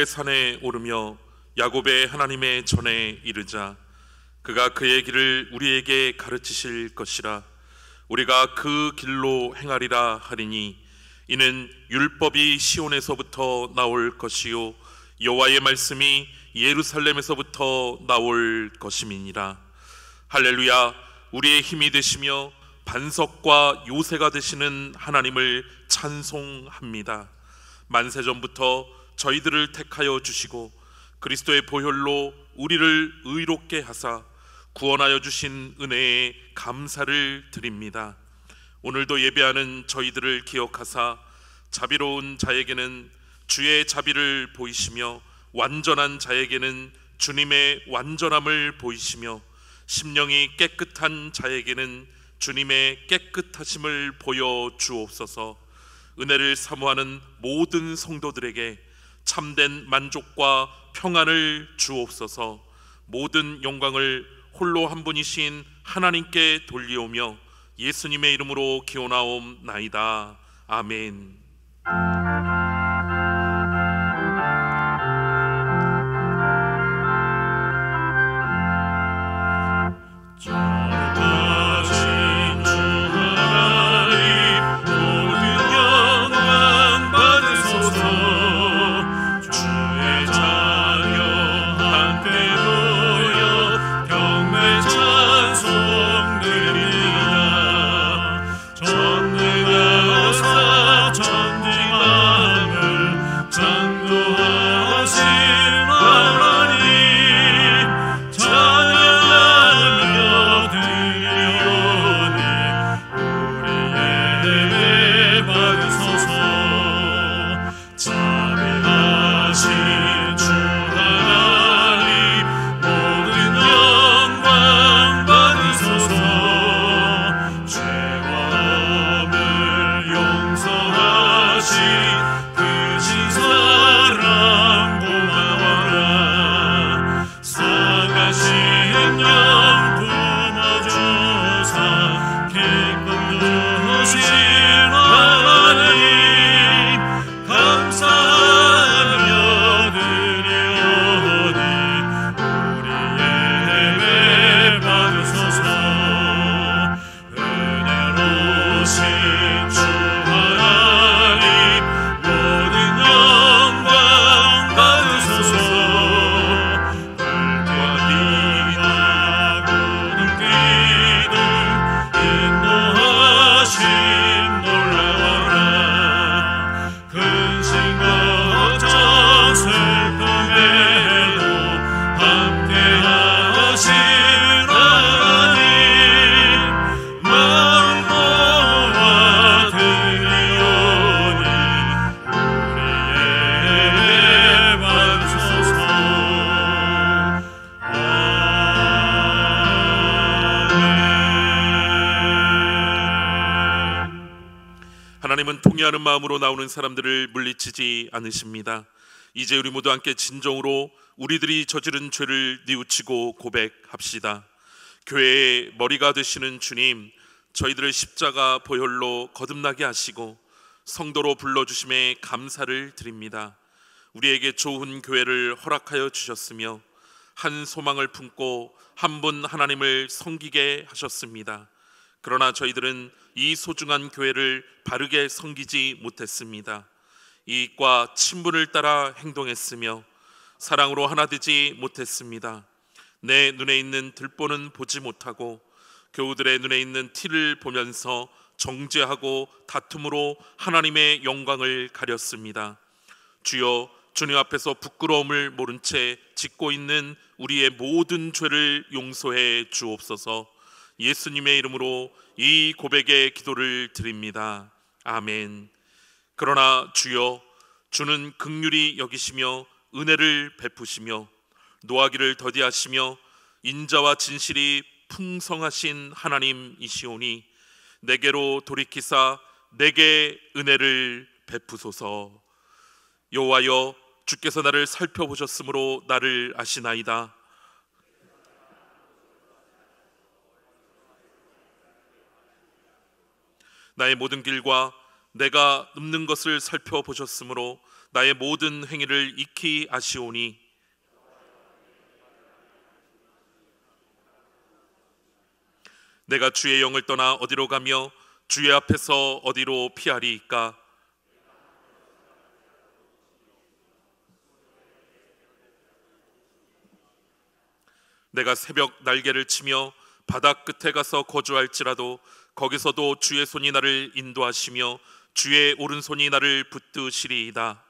산에 오르며 야곱의 하나님의 전에 이르자 그가 그의 길을 우리에게 가르치실 것이라. 우리가 그 길로 행하리라 하리니 이는 율법이 시온에서부터 나올 것이요 여호와의 말씀이 예루살렘에서부터 나올 것임이니라. 할렐루야. 우리의 힘이 되시며 반석과 요새가 되시는 하나님을 찬송합니다. 만세전부터 저희들을 택하여 주시고 그리스도의 보혈로 우리를 의롭게 하사 구원하여 주신 은혜에 감사를 드립니다. 오늘도 예배하는 저희들을 기억하사 자비로운 자에게는 주의 자비를 보이시며 완전한 자에게는 주님의 완전함을 보이시며 심령이 깨끗한 자에게는 주님의 깨끗하심을 보여 주옵소서. 은혜를 사모하는 모든 성도들에게 참된 만족과 평안을 주옵소서. 모든 영광을 홀로 한 분이신 하나님께 돌리오며 예수님의 이름으로 기원하옵나이다. 아멘. 하나님은 통회하는 마음으로 나오는 사람들을 물리치지 않으십니다. 이제 우리 모두 함께 진정으로 우리들이 저지른 죄를 뉘우치고 고백합시다. 교회의 머리가 되시는 주님, 저희들을 십자가 보혈로 거듭나게 하시고 성도로 불러주심에 감사를 드립니다. 우리에게 좋은 교회를 허락하여 주셨으며 한 소망을 품고 한 분 하나님을 섬기게 하셨습니다. 그러나 저희들은 이 소중한 교회를 바르게 섬기지 못했습니다. 이익과 친분을 따라 행동했으며 사랑으로 하나 되지 못했습니다. 내 눈에 있는 들보는 보지 못하고 교우들의 눈에 있는 티를 보면서 정죄하고 다툼으로 하나님의 영광을 가렸습니다. 주여, 주님 앞에서 부끄러움을 모른 채 짓고 있는 우리의 모든 죄를 용서해 주옵소서. 예수님의 이름으로 이 고백의 기도를 드립니다. 아멘. 그러나 주여, 주는 긍휼히 여기시며 은혜를 베푸시며 노하기를 더디하시며 인자와 진실이 풍성하신 하나님이시오니 내게로 돌이키사 내게 은혜를 베푸소서. 여호와여, 주께서 나를 살펴보셨으므로 나를 아시나이다. 나의 모든 길과 내가 눕는 것을 살펴보셨으므로 나의 모든 행위를 익히 아시오니 내가 주의 영을 떠나 어디로 가며 주의 앞에서 어디로 피하리이까? 내가 새벽 날개를 치며 바다 끝에 가서 거주할지라도 거기서도 주의 손이 나를 인도하시며 주의 오른손이 나를 붙드시리이다.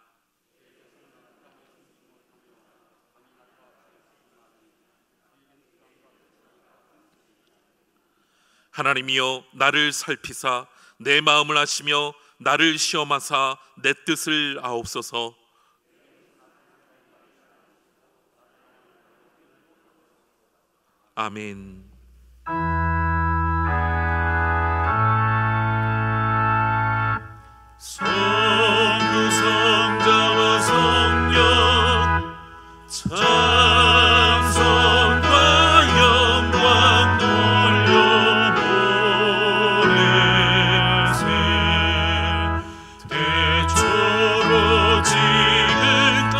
하나님이여 나를 살피사 내 마음을 아시며 나를 시험하사 내 뜻을 아옵소서. 아멘. 성부 성자와 성령 찬송과 영광 돌려보내세. 태초로 지금까지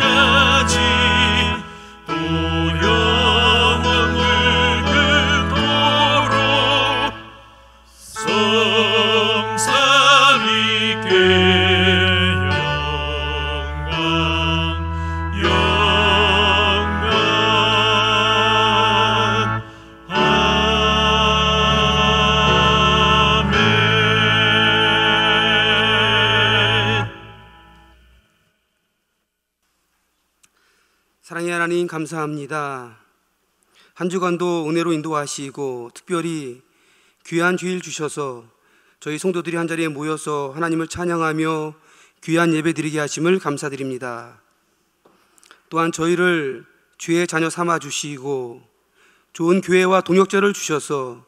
또 영원을 그토록 성삼위께 사랑의 하나님 감사합니다. 한 주간도 은혜로 인도하시고 특별히 귀한 주일 주셔서 저희 성도들이 한자리에 모여서 하나님을 찬양하며 귀한 예배 드리게 하심을 감사드립니다. 또한 저희를 주의 자녀 삼아 주시고 좋은 교회와 동역자를 주셔서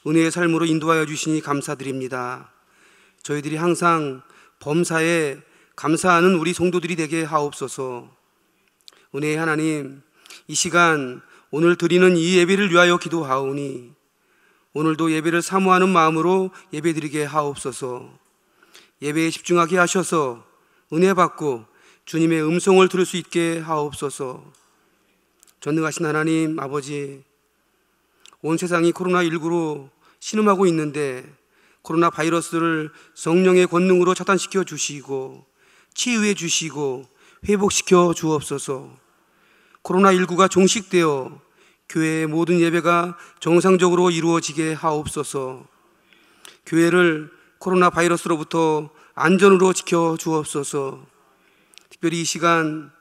은혜의 삶으로 인도하여 주시니 감사드립니다. 저희들이 항상 범사에 감사하는 우리 성도들이 되게 하옵소서. 은혜의 하나님, 이 시간 오늘 드리는 이 예배를 위하여 기도하오니 오늘도 예배를 사모하는 마음으로 예배드리게 하옵소서. 예배에 집중하게 하셔서 은혜 받고 주님의 음성을 들을 수 있게 하옵소서. 전능하신 하나님 아버지, 온 세상이 코로나19로 신음하고 있는데 코로나 바이러스를 성령의 권능으로 차단시켜 주시고 치유해 주시고 회복시켜 주옵소서. 코로나19가 종식되어 교회의 모든 예배가 정상적으로 이루어지게 하옵소서. 교회를 코로나 바이러스로부터 안전으로 지켜 주옵소서. 특별히 이 시간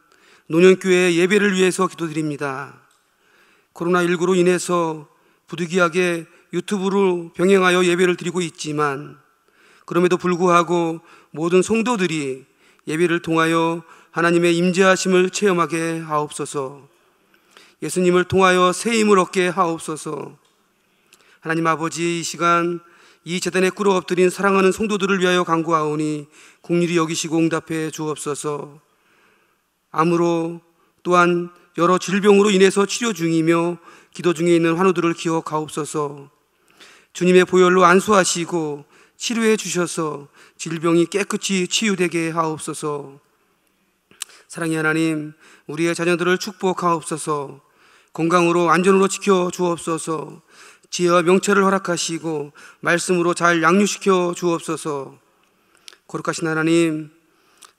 노년교회 예배를 위해서 기도드립니다. 코로나19로 인해서 부득이하게 유튜브로 병행하여 예배를 드리고 있지만 그럼에도 불구하고 모든 성도들이 예배를 통하여 하나님의 임재하심을 체험하게 하옵소서. 예수님을 통하여 새 힘을 얻게 하옵소서. 하나님 아버지, 이 시간 이 제단에 꿇어 엎드린 사랑하는 성도들을 위하여 간구하오니 긍휼히 여기시고 응답해 주옵소서. 암으로 또한 여러 질병으로 인해서 치료 중이며 기도 중에 있는 환우들을 기억하옵소서. 주님의 보혈로 안수하시고 치료해 주셔서 질병이 깨끗이 치유되게 하옵소서. 사랑의 하나님, 우리의 자녀들을 축복하옵소서. 건강으로 안전으로 지켜 주옵소서. 지혜와 명철을 허락하시고 말씀으로 잘 양육시켜 주옵소서. 거룩하신 하나님,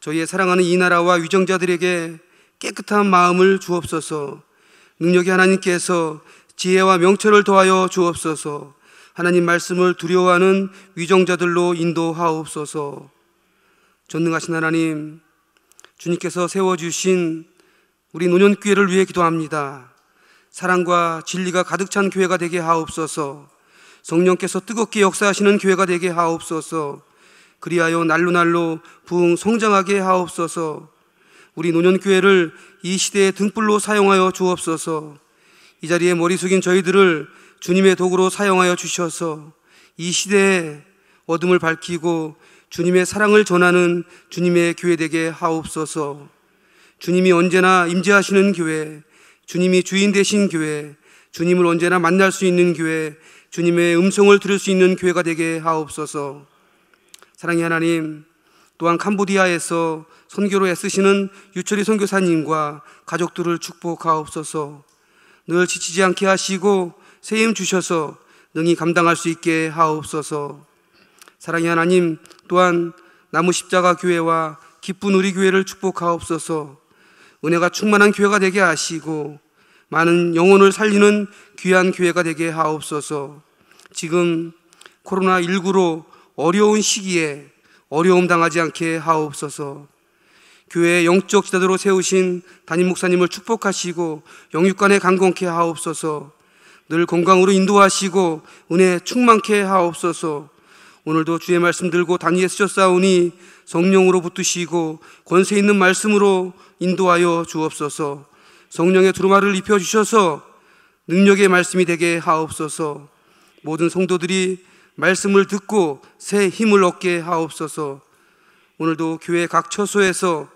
저희의 사랑하는 이 나라와 위정자들에게 깨끗한 마음을 주옵소서. 능력의 하나님께서 지혜와 명철을 더하여 주옵소서. 하나님 말씀을 두려워하는 위정자들로 인도하옵소서. 전능하신 하나님, 주님께서 세워주신 우리 노년교회를 위해 기도합니다. 사랑과 진리가 가득 찬 교회가 되게 하옵소서. 성령께서 뜨겁게 역사하시는 교회가 되게 하옵소서. 그리하여 날로 부흥 성장하게 하옵소서. 우리 노년교회를 이 시대의 등불로 사용하여 주옵소서. 이 자리에 머리 숙인 저희들을 주님의 도구로 사용하여 주셔서 이 시대에 어둠을 밝히고 주님의 사랑을 전하는 주님의 교회 되게 하옵소서. 주님이 언제나 임재하시는 교회, 주님이 주인 되신 교회, 주님을 언제나 만날 수 있는 교회, 주님의 음성을 들을 수 있는 교회가 되게 하옵소서. 사랑의 하나님, 또한 캄보디아에서 선교로 애쓰시는 유철희 선교사님과 가족들을 축복하옵소서. 늘 지치지 않게 하시고 새 힘 주셔서 능히 감당할 수 있게 하옵소서. 사랑의 하나님, 또한 나무 십자가 교회와 기쁜 우리 교회를 축복하옵소서. 은혜가 충만한 교회가 되게 하시고 많은 영혼을 살리는 귀한 교회가 되게 하옵소서. 지금 코로나19로 어려운 시기에 어려움 당하지 않게 하옵소서. 교회의 영적 지도자로 세우신 담임 목사님을 축복하시고 영육간에 강건케 하옵소서. 늘 건강으로 인도하시고 은혜 충만케 하옵소서. 오늘도 주의 말씀 들고 단위에 쓰셨사오니 성령으로 붙드시고 권세 있는 말씀으로 인도하여 주옵소서. 성령의 두루마리를 입혀주셔서 능력의 말씀이 되게 하옵소서. 모든 성도들이 말씀을 듣고 새 힘을 얻게 하옵소서. 오늘도 교회 각 처소에서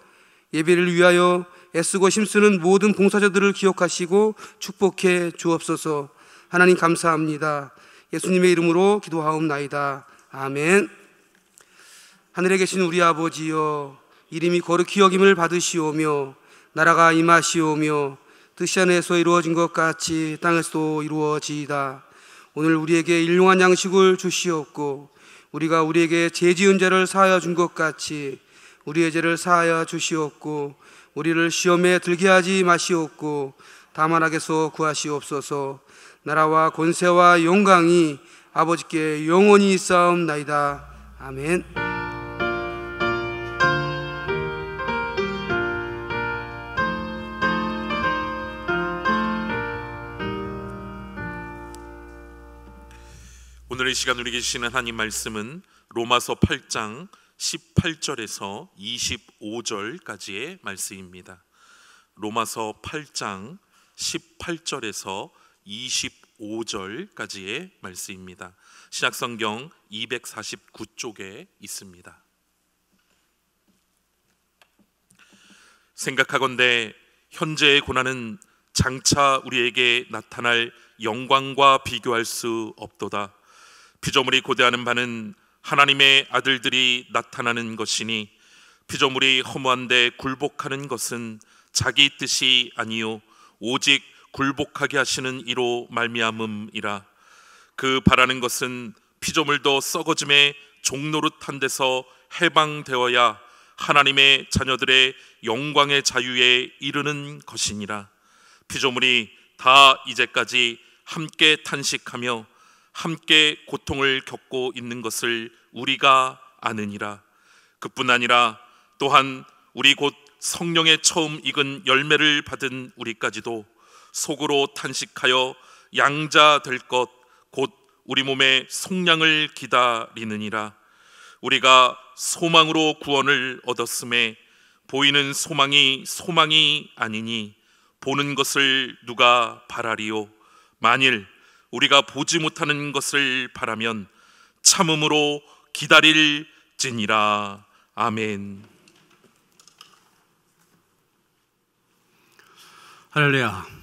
예배를 위하여 애쓰고 힘쓰는 모든 봉사자들을 기억하시고 축복해 주옵소서. 하나님 감사합니다. 예수님의 이름으로 기도하옵나이다. 아멘. 하늘에 계신 우리 아버지여, 이름이 거룩히 여김을 받으시오며 나라가 임하시오며 뜻이 하늘에서 이루어진 것 같이 땅에서도 이루어지이다. 오늘 우리에게 일용한 양식을 주시옵고 우리가 우리에게 죄 지은 자를 사하여 준 것 같이 우리의 죄를 사하여 주시옵고 우리를 시험에 들게 하지 마시옵고 다만 악에서 구하시옵소서. 나라와 권세와 영광이 아버지께 영원히 있사옵나이다. 아멘. 오늘 이 시간 우리에게 주시는 하나님 말씀은 로마서 8장 18절에서 25절까지의 말씀입니다. 로마서 8장 18절에서 25절까지의 말씀입니다. 신약성경 249쪽에 있습니다. 생각하건대 현재의 고난은 장차 우리에게 나타날 영광과 비교할 수 없도다. 피조물이 고대하는 바는 하나님의 아들들이 나타나는 것이니 피조물이 허무한데 굴복하는 것은 자기 뜻이 아니요 오직 굴복하게 하시는 이로 말미암음이라. 그 바라는 것은 피조물도 썩어짐의 종노릇한 데서 해방되어야 하나님의 자녀들의 영광의 자유에 이르는 것이니라. 피조물이 다 이제까지 함께 탄식하며 함께 고통을 겪고 있는 것을 우리가 아느니라. 그뿐 아니라 또한 우리 곧 성령의 처음 익은 열매를 받은 우리까지도 속으로 탄식하여 양자 될 것 곧 우리 몸의 속량을 기다리느니라. 우리가 소망으로 구원을 얻었음에 보이는 소망이 소망이 아니니 보는 것을 누가 바라리요. 만일 우리가 보지 못하는 것을 바라면 참음으로 기다릴지니라. 아멘. 할렐루야.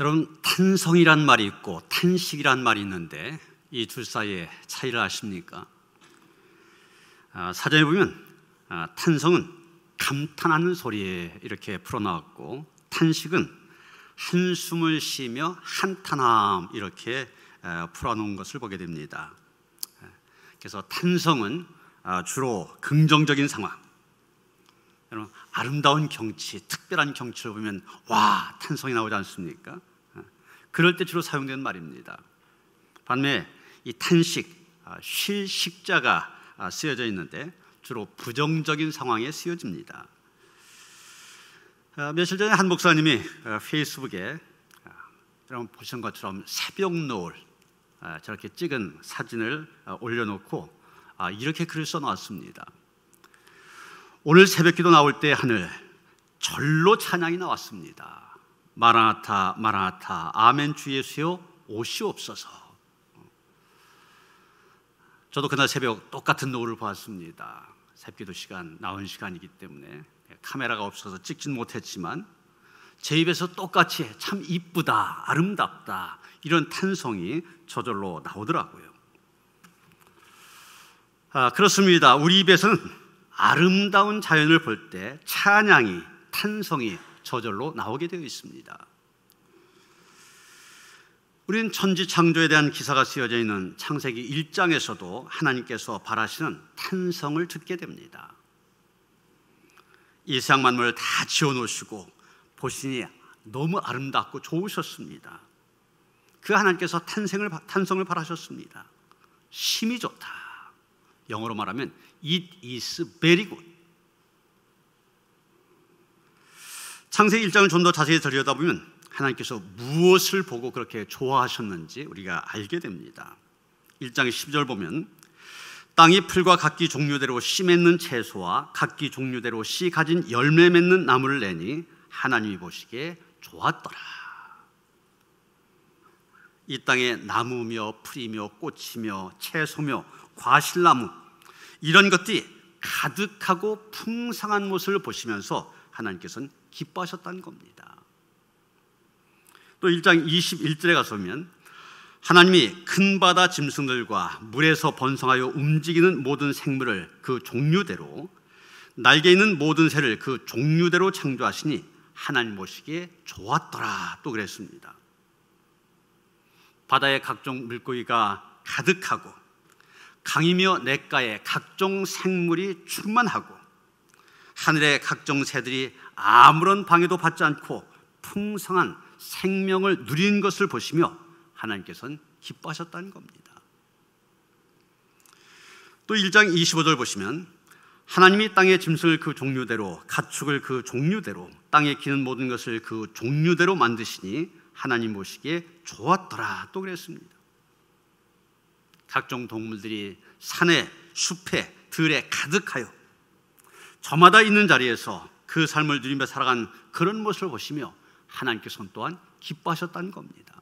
여러분, 탄성이란 말이 있고 탄식이란 말이 있는데 이 둘 사이의 차이를 아십니까? 사전에 보면 탄성은 감탄하는 소리에 이렇게 풀어나왔고 탄식은 한숨을 쉬며 한탄함 이렇게 풀어놓은 것을 보게 됩니다. 그래서 탄성은 주로 긍정적인 상황, 여러분 아름다운 경치, 특별한 경치를 보면 와 탄성이 나오지 않습니까? 그럴 때 주로 사용되는 말입니다. 반면에 이 탄식, 쉴 식자가 쓰여져 있는데 주로 부정적인 상황에 쓰여집니다. 며칠 전에 한 목사님이 페이스북에 여러분 보신 것처럼 새벽 노을 저렇게 찍은 사진을 올려놓고 이렇게 글을 써놨습니다. 오늘 새벽기도 나올 때 하늘 절로 찬양이 나왔습니다. 마라나타 마라나타 아멘 주 예수여 오시옵소서. 저도 그날 새벽 똑같은 노을을 보았습니다. 새벽기도 시간 나온 시간이기 때문에 카메라가 없어서 찍진 못했지만 제 입에서 똑같이 참 이쁘다, 아름답다 이런 탄성이 저절로 나오더라고요. 그렇습니다. 우리 입에서는 아름다운 자연을 볼 때 찬양이, 탄성이 저절로 나오게 되어 있습니다. 우리는 천지 창조에 대한 기사가 쓰여져 있는 창세기 1장에서도 하나님께서 바라시는 탄성을 듣게 됩니다. 이 세상 만물을 다 지어놓으시고 보시니 너무 아름답고 좋으셨습니다. 그 하나님께서 탄성을 바라셨습니다. 심이 좋다. 영어로 말하면 It is very good. 창세기 1장을 좀 더 자세히 들여다보면 하나님께서 무엇을 보고 그렇게 좋아하셨는지 우리가 알게 됩니다. 1장 10절 보면 땅이 풀과 각기 종류대로 씨 맺는 채소와 각기 종류대로 씨 가진 열매 맺는 나무를 내니 하나님이 보시기에 좋았더라. 이 땅에 나무며 풀이며 꽃이며 채소며 과실나무 이런 것들이 가득하고 풍성한 모습을 보시면서 하나님께서는 기뻐하셨다는 겁니다. 또 1장 21절에 가서 보면 하나님이 큰 바다 짐승들과 물에서 번성하여 움직이는 모든 생물을 그 종류대로 날개 있는 모든 새를 그 종류대로 창조하시니 하나님 보시기에 좋았더라 또 그랬습니다. 바다에 각종 물고기가 가득하고 강이며 냇가에 각종 생물이 충만하고 하늘의 각종 새들이 아무런 방해도 받지 않고 풍성한 생명을 누린 것을 보시며 하나님께서는 기뻐하셨다는 겁니다. 또 1장 25절 보시면 하나님이 땅의 짐승을 그 종류대로 가축을 그 종류대로 땅에 기는 모든 것을 그 종류대로 만드시니 하나님 보시기에 좋았더라 또 그랬습니다. 각종 동물들이 산에 숲에 들에 가득하여 저마다 있는 자리에서 그 삶을 누리며 살아간 그런 모습을 보시며 하나님께서는 또한 기뻐하셨다는 겁니다.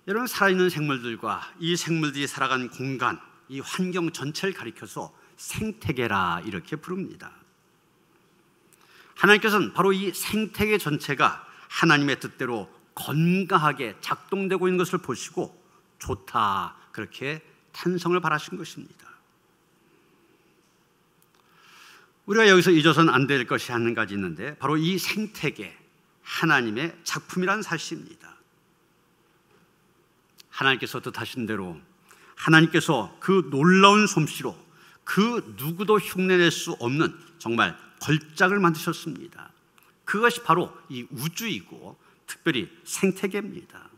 여러분, 살아있는 생물들과 이 생물들이 살아간 공간, 이 환경 전체를 가리켜서 생태계라 이렇게 부릅니다. 하나님께서는 바로 이 생태계 전체가 하나님의 뜻대로 건강하게 작동되고 있는 것을 보시고 좋다 그렇게 탄성을 바라신 것입니다. 우리가 여기서 잊어서는 안 될 것이 한 가지 있는데 바로 이 생태계 하나님의 작품이라는 사실입니다. 하나님께서 뜻하신 대로 하나님께서 그 놀라운 솜씨로 그 누구도 흉내낼 수 없는 정말 걸작을 만드셨습니다. 그것이 바로 이 우주이고 특별히 생태계입니다.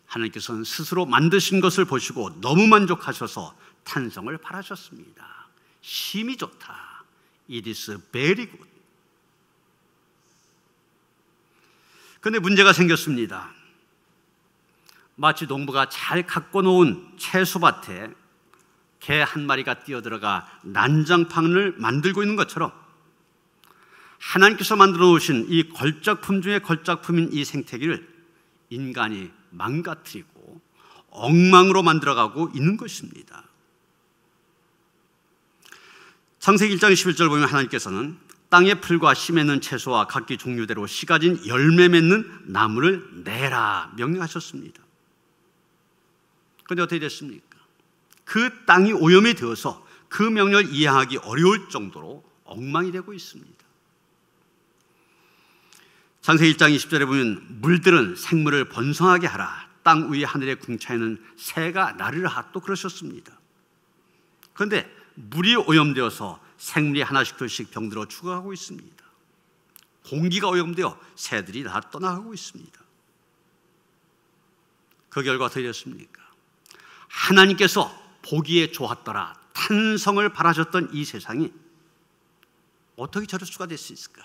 하나님께서는 스스로 만드신 것을 보시고 너무 만족하셔서 탄성을 바라셨습니다. 심이 좋다. It is very good. 그런데 문제가 생겼습니다. 마치 농부가 잘 갖고 놓은 채소밭에 개 한 마리가 뛰어들어가 난장판을 만들고 있는 것처럼 하나님께서 만들어 놓으신 이 걸작품 중에 걸작품인 이 생태계를 인간이 망가뜨리고 엉망으로 만들어가고 있는 것입니다. 창세기 1장 11절 보면 하나님께서는 땅의 풀과 씨 맺는 채소와 각기 종류대로 씨 가진 열매 맺는 나무를 내라 명령하셨습니다. 그런데 어떻게 됐습니까? 그 땅이 오염이 되어서 그 명령을 이해하기 어려울 정도로 엉망이 되고 있습니다. 창세기 1장 20절에 보면 물들은 생물을 번성하게 하라. 땅 위에 하늘의 궁창에는 새가 나르라 또 그러셨습니다. 그런데 물이 오염되어서 생물이 하나씩 둘씩 병들어 죽어가고 있습니다. 공기가 오염되어 새들이 다 떠나가고 있습니다. 그 결과 어떻게 됐습니까? 하나님께서 보기에 좋았더라 탄성을 바라셨던 이 세상이 어떻게 저럴 수가 될 수 있을까?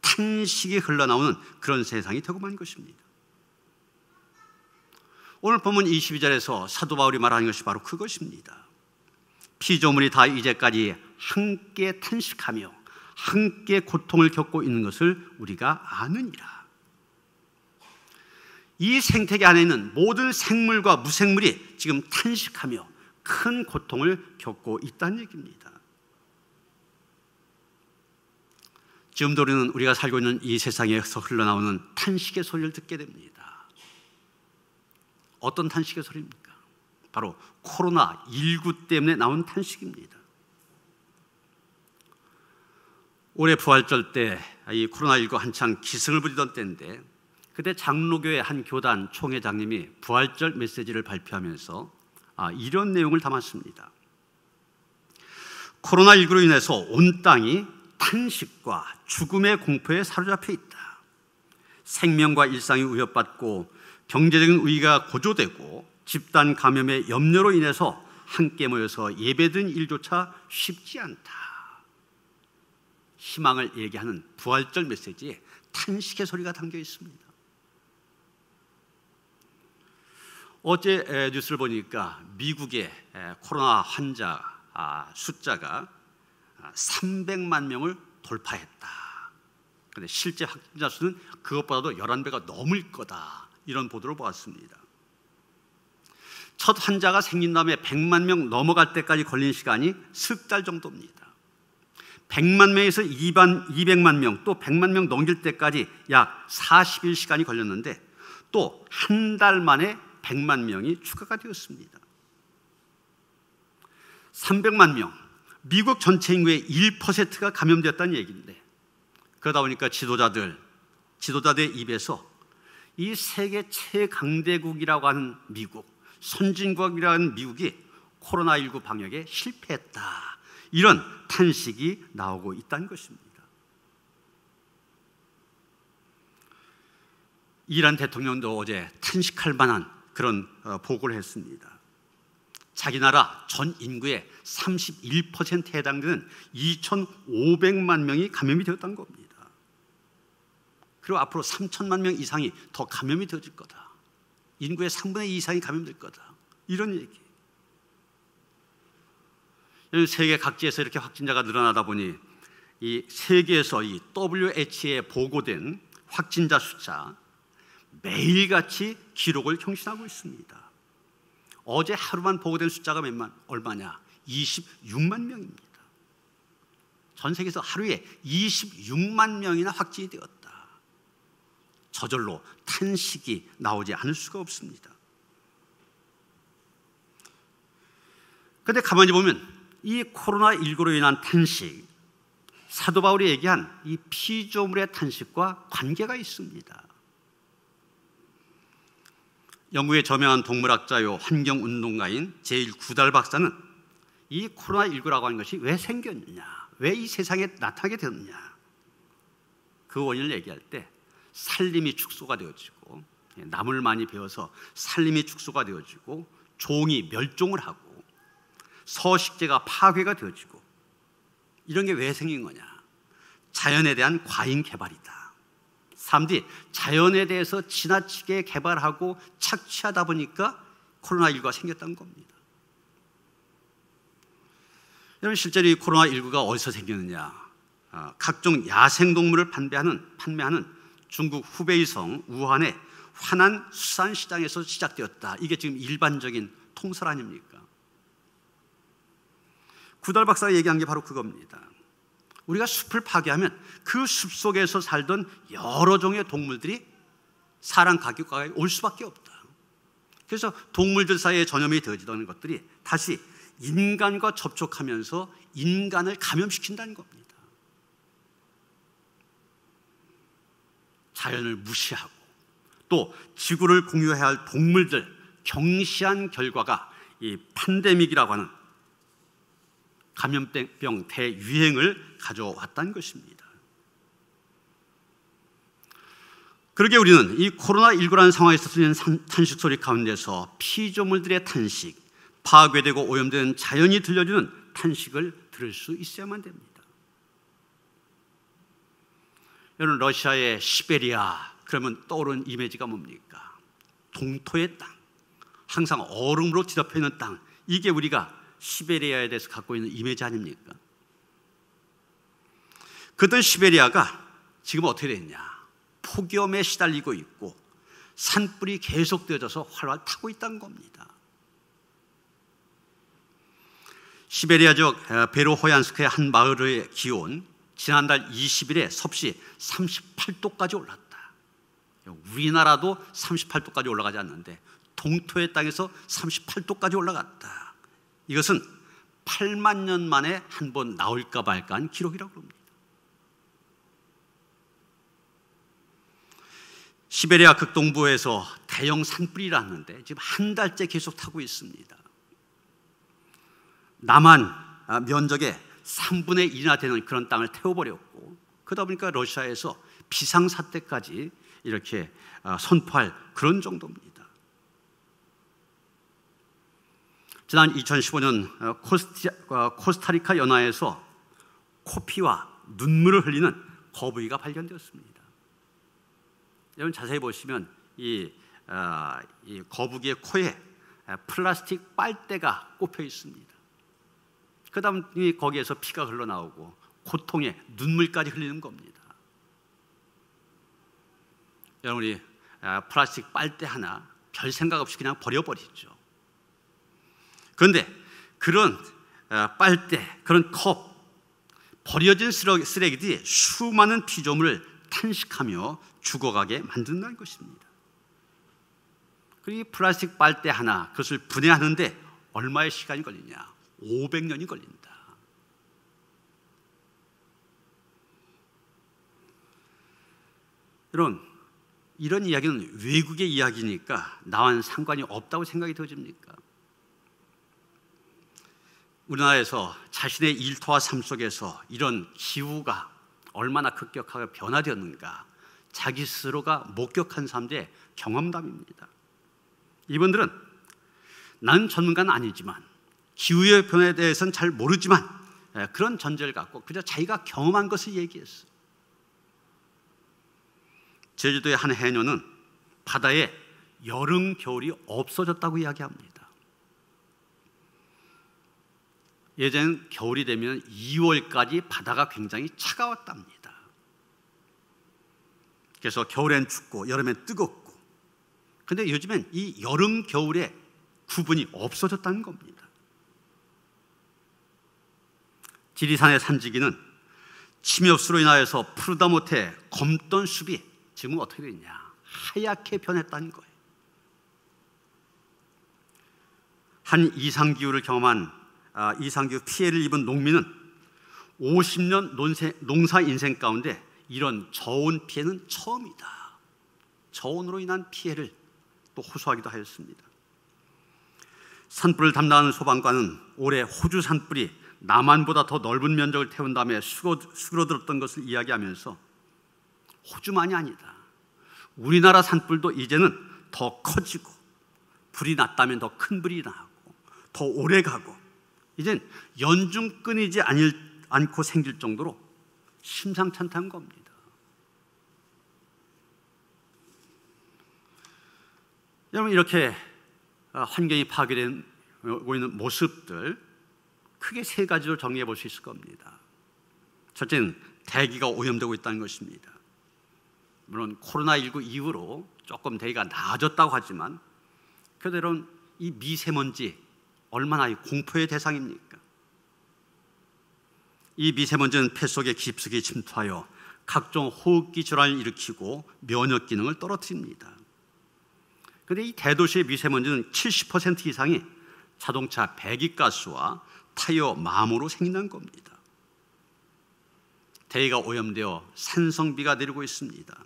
탄식이 흘러나오는 그런 세상이 되고 만 것입니다. 오늘 본문 22절에서 사도 바울이 말하는 것이 바로 그것입니다. 피조물이 다 이제까지 함께 탄식하며 함께 고통을 겪고 있는 것을 우리가 아느니라. 이 생태계 안에 있는 모든 생물과 무생물이 지금 탄식하며 큰 고통을 겪고 있다는 얘기입니다. 지금도 우리는 우리가 살고 있는 이 세상에서 흘러나오는 탄식의 소리를 듣게 됩니다. 어떤 탄식의 소리입니까? 바로 코로나19 때문에 나온 탄식입니다. 올해 부활절 때 이 코로나19 한창 기승을 부리던 때인데, 그때 장로교회 한 교단 총회장님이 부활절 메시지를 발표하면서 이런 내용을 담았습니다. 코로나19로 인해서 온 땅이 탄식과 죽음의 공포에 사로잡혀 있다. 생명과 일상이 위협받고 경제적인 위기가 고조되고 집단 감염의 염려로 인해서 함께 모여서 예배드린 일조차 쉽지 않다. 희망을 얘기하는 부활절 메시지에 탄식의 소리가 담겨 있습니다. 어제 뉴스를 보니까 미국의 코로나 환자 숫자가 300만 명을 돌파했다. 그런데 실제 확진자 수는 그것보다도 11배가 넘을 거다. 이런 보도를 보았습니다. 첫 환자가 생긴 다음에 100만 명 넘어갈 때까지 걸린 시간이 석 달 정도입니다. 100만 명에서 200만 명, 또 100만 명 넘길 때까지 약 40일 시간이 걸렸는데 또 한 달 만에 100만 명이 추가가 되었습니다. 300만 명, 미국 전체 인구의 1%가 감염되었다는 얘기인데, 그러다 보니까 지도자들 입에서 이 세계 최강대국이라고 하는 미국, 선진국이라고 하는 미국이 코로나19 방역에 실패했다, 이런 탄식이 나오고 있다는 것입니다. 이란 대통령도 어제 탄식할 만한 그런 보고를 했습니다. 자기 나라 전 인구의 31%에 해당되는 2,500만 명이 감염이 되었다는 겁니다. 그리고 앞으로 3천만 명 이상이 더 감염이 되어질 거다. 인구의 3분의 2 이상이 감염될 거다. 이런 얘기. 세계 각지에서 이렇게 확진자가 늘어나다 보니 이 세계에서 이 WHO에 보고된 확진자 숫자 매일같이 기록을 경신하고 있습니다. 어제 하루만 보고된 숫자가 얼마냐? 26만 명입니다. 전 세계에서 하루에 26만 명이나 확진이 되었다. 저절로 탄식이 나오지 않을 수가 없습니다. 그런데 가만히 보면 이 코로나19로 인한 탄식, 사도 바울이 얘기한 이 피조물의 탄식과 관계가 있습니다. 영국의 저명한 동물학자요 환경운동가인 제일 구달 박사는 이 코로나19라고 하는 것이 왜 생겼느냐, 왜 이 세상에 나타나게 되었느냐, 그 원인을 얘기할 때 산림이 축소가 되어지고, 나무를 많이 베어서 산림이 축소가 되어지고 종이 멸종을 하고 서식지가 파괴가 되어지고, 이런 게 왜 생긴 거냐? 자연에 대한 과잉 개발이다. 사람들이 자연에 대해서 지나치게 개발하고 착취하다 보니까 코로나19가 생겼다는 겁니다. 여러분, 실제로 이 코로나19가 어디서 생겼느냐? 각종 야생동물을 판매하는 중국 후베이성 우한의 화난 수산시장에서 시작되었다. 이게 지금 일반적인 통설 아닙니까? 구달 박사가 얘기한 게 바로 그겁니다. 우리가 숲을 파괴하면 그 숲속에서 살던 여러 종의 동물들이 사람 가까이 올 수밖에 없다. 그래서 동물들 사이에 전염이 되어지던 것들이 다시 인간과 접촉하면서 인간을 감염시킨다는 겁니다. 자연을 무시하고 또 지구를 공유해야 할 동물들 경시한 결과가 이 팬데믹이라고 하는 감염병 대유행을 가져왔다는 것입니다. 그러게 우리는 이 코로나19라는 상황에서 들리는 탄식 소리 가운데서 피조물들의 탄식, 파괴되고 오염된 자연이 들려주는 탄식을 들을 수 있어야만 됩니다. 여러분, 러시아의 시베리아 그러면 떠오르는 이미지가 뭡니까? 동토의 땅, 항상 얼음으로 뒤덮여 있는 땅, 이게 우리가 시베리아에 대해서 갖고 있는 이미지 아닙니까? 그랬던 시베리아가 지금 어떻게 됐냐? 폭염에 시달리고 있고 산불이 계속 되어져서 활활 타고 있다는 겁니다. 시베리아 지역 베로호얀스크의 한 마을의 기온 지난달 20일에 섭씨 38도까지 올랐다. 우리나라도 38도까지 올라가지 않는데 동토의 땅에서 38도까지 올라갔다. 이것은 8만 년 만에 한 번 나올까 말까한 기록이라고 합니다. 시베리아 극동부에서 대형 산불이 났는데 지금 한 달째 계속 타고 있습니다. 남한 면적의 3분의 1이나 되는 그런 땅을 태워버렸고, 그러다 보니까 러시아에서 비상사태까지 이렇게 선포할 그런 정도입니다. 지난 2015년 코스타리카 연화에서 코피와 눈물을 흘리는 거북이가 발견되었습니다. 여러분 자세히 보시면 이 거북이의 코에 플라스틱 빨대가 꼽혀 있습니다. 그 다음에 거기에서 피가 흘러나오고 고통에 눈물까지 흘리는 겁니다. 여러분, 우리 플라스틱 빨대 하나 별 생각 없이 그냥 버려버리죠. 그런데 그런 빨대, 그런 컵, 버려진 쓰레기들이 수많은 피조물을 탄식하며 죽어가게 만든다는 것입니다. 그리고 이 플라스틱 빨대 하나, 그것을 분해하는데 얼마의 시간이 걸리냐? 500년이 걸린다. 여러분, 이런 이야기는 외국의 이야기니까 나와는 상관이 없다고 생각이 되어집니까? 우리나라에서 자신의 일터와 삶 속에서 이런 기후가 얼마나 급격하게 변화되었는가, 자기 스스로가 목격한 사람들의 경험담입니다. 이분들은 나는 전문가는 아니지만, 기후의 변화에 대해서는 잘 모르지만 그런 전제를 갖고 그저 자기가 경험한 것을 얘기했어요. 제주도의 한 해녀는 바다에 여름, 겨울이 없어졌다고 이야기합니다. 예전엔 겨울이 되면 2월까지 바다가 굉장히 차가웠답니다. 그래서 겨울엔 춥고 여름엔 뜨겁고, 그런데 요즘엔 이 여름, 겨울의 구분이 없어졌다는 겁니다. 지리산의 산지기는 침엽수로 인하여서 푸르다 못해 검던 숲이 지금은 어떻게 됐냐? 하얗게 변했다는 거예요. 한 이상기후를 경험한 이상기후 피해를 입은 농민은 50년 농사 인생 가운데 이런 저온 피해는 처음이다. 저온으로 인한 피해를 또 호소하기도 하였습니다. 산불을 담당하는 소방관은 올해 호주 산불이 남한보다 더 넓은 면적을 태운 다음에 수그러들었던 것을 이야기하면서 호주만이 아니다, 우리나라 산불도 이제는 더 커지고, 불이 났다면 더 큰 불이 나고 더 오래 가고, 이젠 연중 끊이지 않고 생길 정도로 심상찮다는 겁니다. 여러분, 이렇게 환경이 파괴되고 있는 모습들, 크게 세 가지로 정리해 볼 수 있을 겁니다. 첫째는 대기가 오염되고 있다는 것입니다. 물론 코로나19 이후로 조금 대기가 나아졌다고 하지만, 그대로 이 미세먼지 얼마나 공포의 대상입니까? 이 미세먼지는 폐 속에 깊숙이 침투하여 각종 호흡기 질환을 일으키고 면역 기능을 떨어뜨립니다. 그런데 이 대도시의 미세먼지는 70% 이상이 자동차 배기가스와 타이어 마모로 생긴다는 겁니다. 대기가 오염되어 산성비가 내리고 있습니다.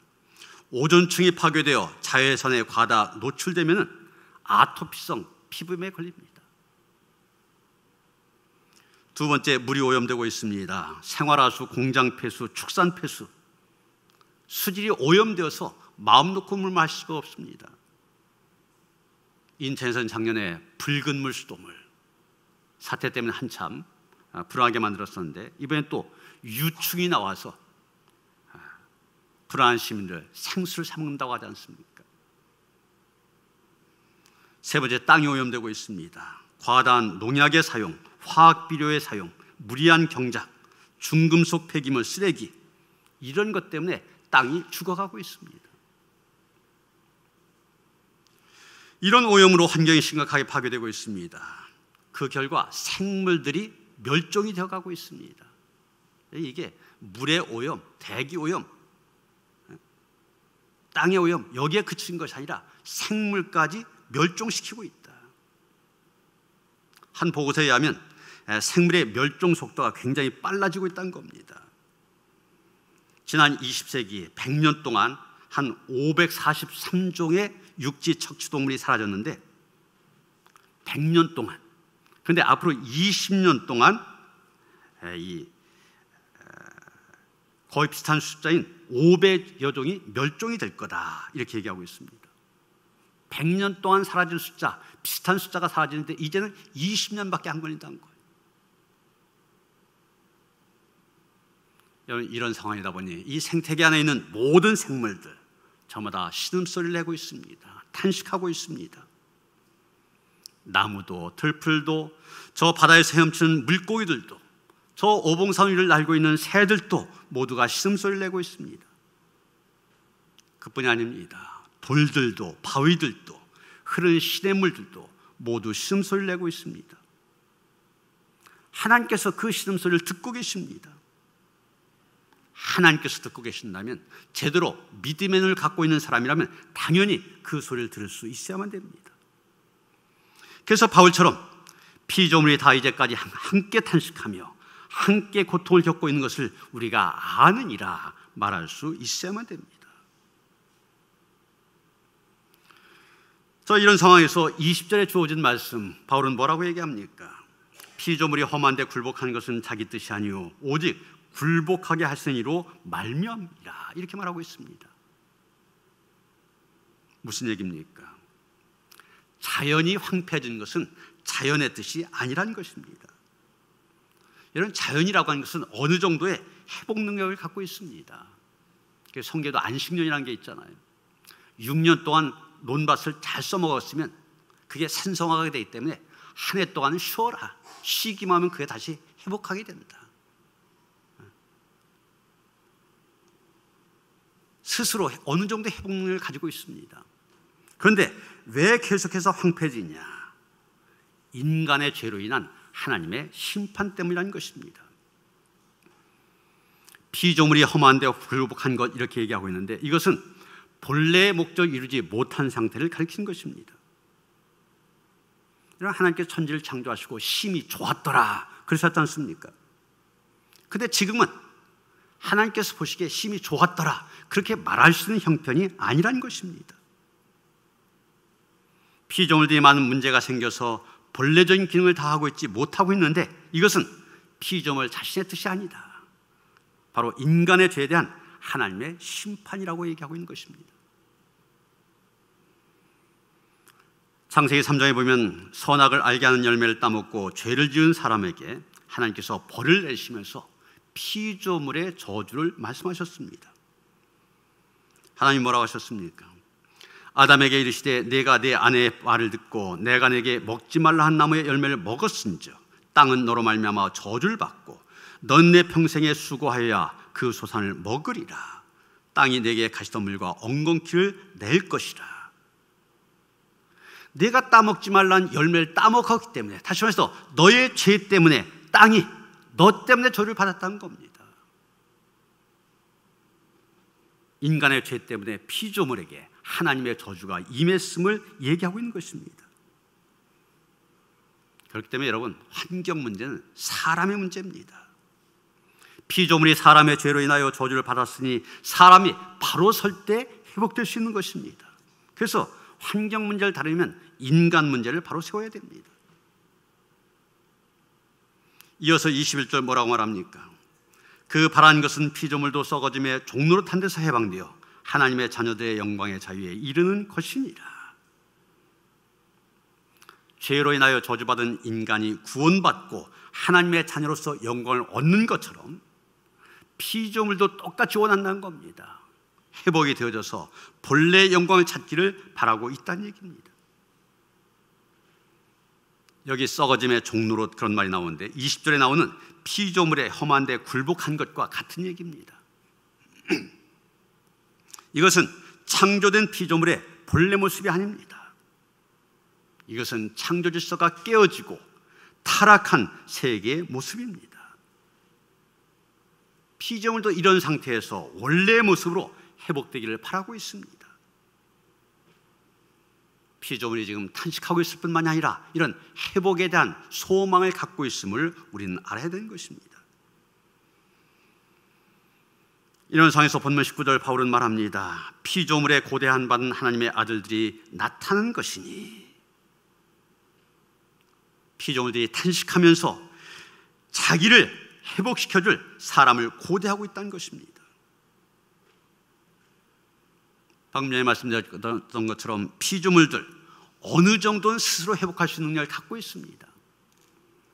오존층이 파괴되어 자외선에 과다 노출되면 아토피성 피부염에 걸립니다. 두 번째, 물이 오염되고 있습니다. 생활하수, 공장 폐수, 축산 폐수, 수질이 오염되어서 마음 놓고 물 마실 수가 없습니다. 인천에서는 작년에 붉은 물 수돗물 사태 때문에 한참 불안하게 만들었었는데, 이번엔 또 유충이 나와서 불안한 시민들 생수를 사 먹는다고 하지 않습니까? 세 번째, 땅이 오염되고 있습니다. 과다한 농약의 사용, 화학비료의 사용, 무리한 경작, 중금속 폐기물, 쓰레기, 이런 것 때문에 땅이 죽어가고 있습니다. 이런 오염으로 환경이 심각하게 파괴되고 있습니다. 그 결과 생물들이 멸종이 되어가고 있습니다. 이게 물의 오염, 대기 오염, 땅의 오염, 여기에 그친 것이 아니라 생물까지 멸종시키고 있다. 한 보고서에 의하면 생물의 멸종 속도가 굉장히 빨라지고 있다는 겁니다. 지난 20세기 100년 동안 한 543종의 육지 척추동물이 사라졌는데 100년 동안, 그런데 앞으로 20년 동안 거의 비슷한 숫자인 500여 종이 멸종이 될 거다, 이렇게 얘기하고 있습니다. 100년 동안 사라질 숫자, 비슷한 숫자가 사라지는데 이제는 20년밖에 안 걸린다는 거예요. 여러분, 이런 상황이다 보니 이 생태계 안에 있는 모든 생물들 저마다 신음소리를 내고 있습니다. 탄식하고 있습니다. 나무도 들풀도 저 바다에서 헤엄치는 물고기들도 저 오봉산 위를 날고 있는 새들도 모두가 신음소리를 내고 있습니다. 그뿐이 아닙니다. 돌들도 바위들도 흐르는 시냇물들도 모두 신음소리를 내고 있습니다. 하나님께서 그 신음소리를 듣고 계십니다. 하나님께서 듣고 계신다면, 제대로 믿음의 눈을 갖고 있는 사람이라면 당연히 그 소리를 들을 수 있어야만 됩니다. 그래서 바울처럼 피조물이 다 이제까지 함께 탄식하며 함께 고통을 겪고 있는 것을 우리가 아느니라 말할 수 있어야만 됩니다. 이런 상황에서 20절에 주어진 말씀, 바울은 뭐라고 얘기합니까? 피조물이 험한데 굴복하는 것은 자기 뜻이 아니오 오직 굴복하게 하시는 이로 말미암이라, 이렇게 말하고 있습니다. 무슨 얘기입니까? 자연이 황폐해진 것은 자연의 뜻이 아니라는 것입니다. 여러분, 자연이라고 하는 것은 어느 정도의 회복 능력을 갖고 있습니다. 성경에도 안식년이라는 게 있잖아요. 6년 동안 논밭을 잘 써먹었으면 그게 산성화가 되기 때문에 한 해 동안은 쉬어라, 쉬기만 하면 그게 다시 회복하게 된다. 스스로 어느 정도 회복 능력을 가지고 있습니다. 그런데 왜 계속해서 황폐해지냐? 인간의 죄로 인한 하나님의 심판 때문이라는 것입니다. 피조물이 험한데 굴복한 것, 이렇게 얘기하고 있는데 이것은 본래의 목적을 이루지 못한 상태를 가리키는 것입니다. 하나님께서 천지를 창조하시고 심히 좋았더라 그러셨지 않습니까? 그런데 지금은 하나님께서 보시기에 심히 좋았더라 그렇게 말할 수 있는 형편이 아니라는 것입니다. 피조물들이 많은 문제가 생겨서 본래적인 기능을 다하고 있지 못하고 있는데 이것은 피조물 자신의 뜻이 아니다. 바로 인간의 죄에 대한 하나님의 심판이라고 얘기하고 있는 것입니다. 창세기 3장에 보면 선악을 알게 하는 열매를 따먹고 죄를 지은 사람에게 하나님께서 벌을 내리시면서 피조물의 저주를 말씀하셨습니다. 하나님 뭐라고 하셨습니까? 아담에게 이르시되 내가 내 아내의 말을 듣고 내가 내게 먹지 말라 한 나무의 열매를 먹었은즉 땅은 너로 말미암아 저주를 받고 넌 내 평생에 수고하여야 그 소산을 먹으리라. 땅이 내게 가시덤불과 엉겅퀴를 낼 것이라. 내가 따먹지 말라는 열매를 따먹었기 때문에, 다시 말해서 너의 죄 때문에 땅이 너 때문에 저주를 받았다는 겁니다. 인간의 죄 때문에 피조물에게 하나님의 저주가 임했음을 얘기하고 있는 것입니다. 그렇기 때문에 여러분, 환경 문제는 사람의 문제입니다. 피조물이 사람의 죄로 인하여 저주를 받았으니 사람이 바로 설 때 회복될 수 있는 것입니다. 그래서 환경 문제를 다루면 인간 문제를 바로 세워야 됩니다. 이어서 21절 뭐라고 말합니까? 그 바란 것은 피조물도 썩어짐에 종로로 탄 데서 해방되어 하나님의 자녀들의 영광의 자유에 이르는 것이니라. 죄로 인하여 저주받은 인간이 구원받고 하나님의 자녀로서 영광을 얻는 것처럼 피조물도 똑같이 원한다는 겁니다. 회복이 되어져서 본래의 영광을 찾기를 바라고 있다는 얘기입니다. 여기 썩어짐의 종로로 그런 말이 나오는데 20절에 나오는 피조물의 험한데 굴복한 것과 같은 얘기입니다. 이것은 창조된 피조물의 본래 모습이 아닙니다. 이것은 창조 질서가 깨어지고 타락한 세계의 모습입니다. 피조물도 이런 상태에서 원래의 모습으로 회복되기를 바라고 있습니다. 피조물이 지금 탄식하고 있을 뿐만이 아니라 이런 회복에 대한 소망을 갖고 있음을 우리는 알아야 되는 것입니다. 이런 상황에서 본문 19절 바울은 말합니다. 피조물에 고대한 받은 하나님의 아들들이 나타난 것이니, 피조물들이 탄식하면서 자기를 회복시켜줄 사람을 고대하고 있다는 것입니다. 방금 전에 말씀드렸던 것처럼 피조물들 어느 정도는 스스로 회복할 수 있는 능력을 갖고 있습니다.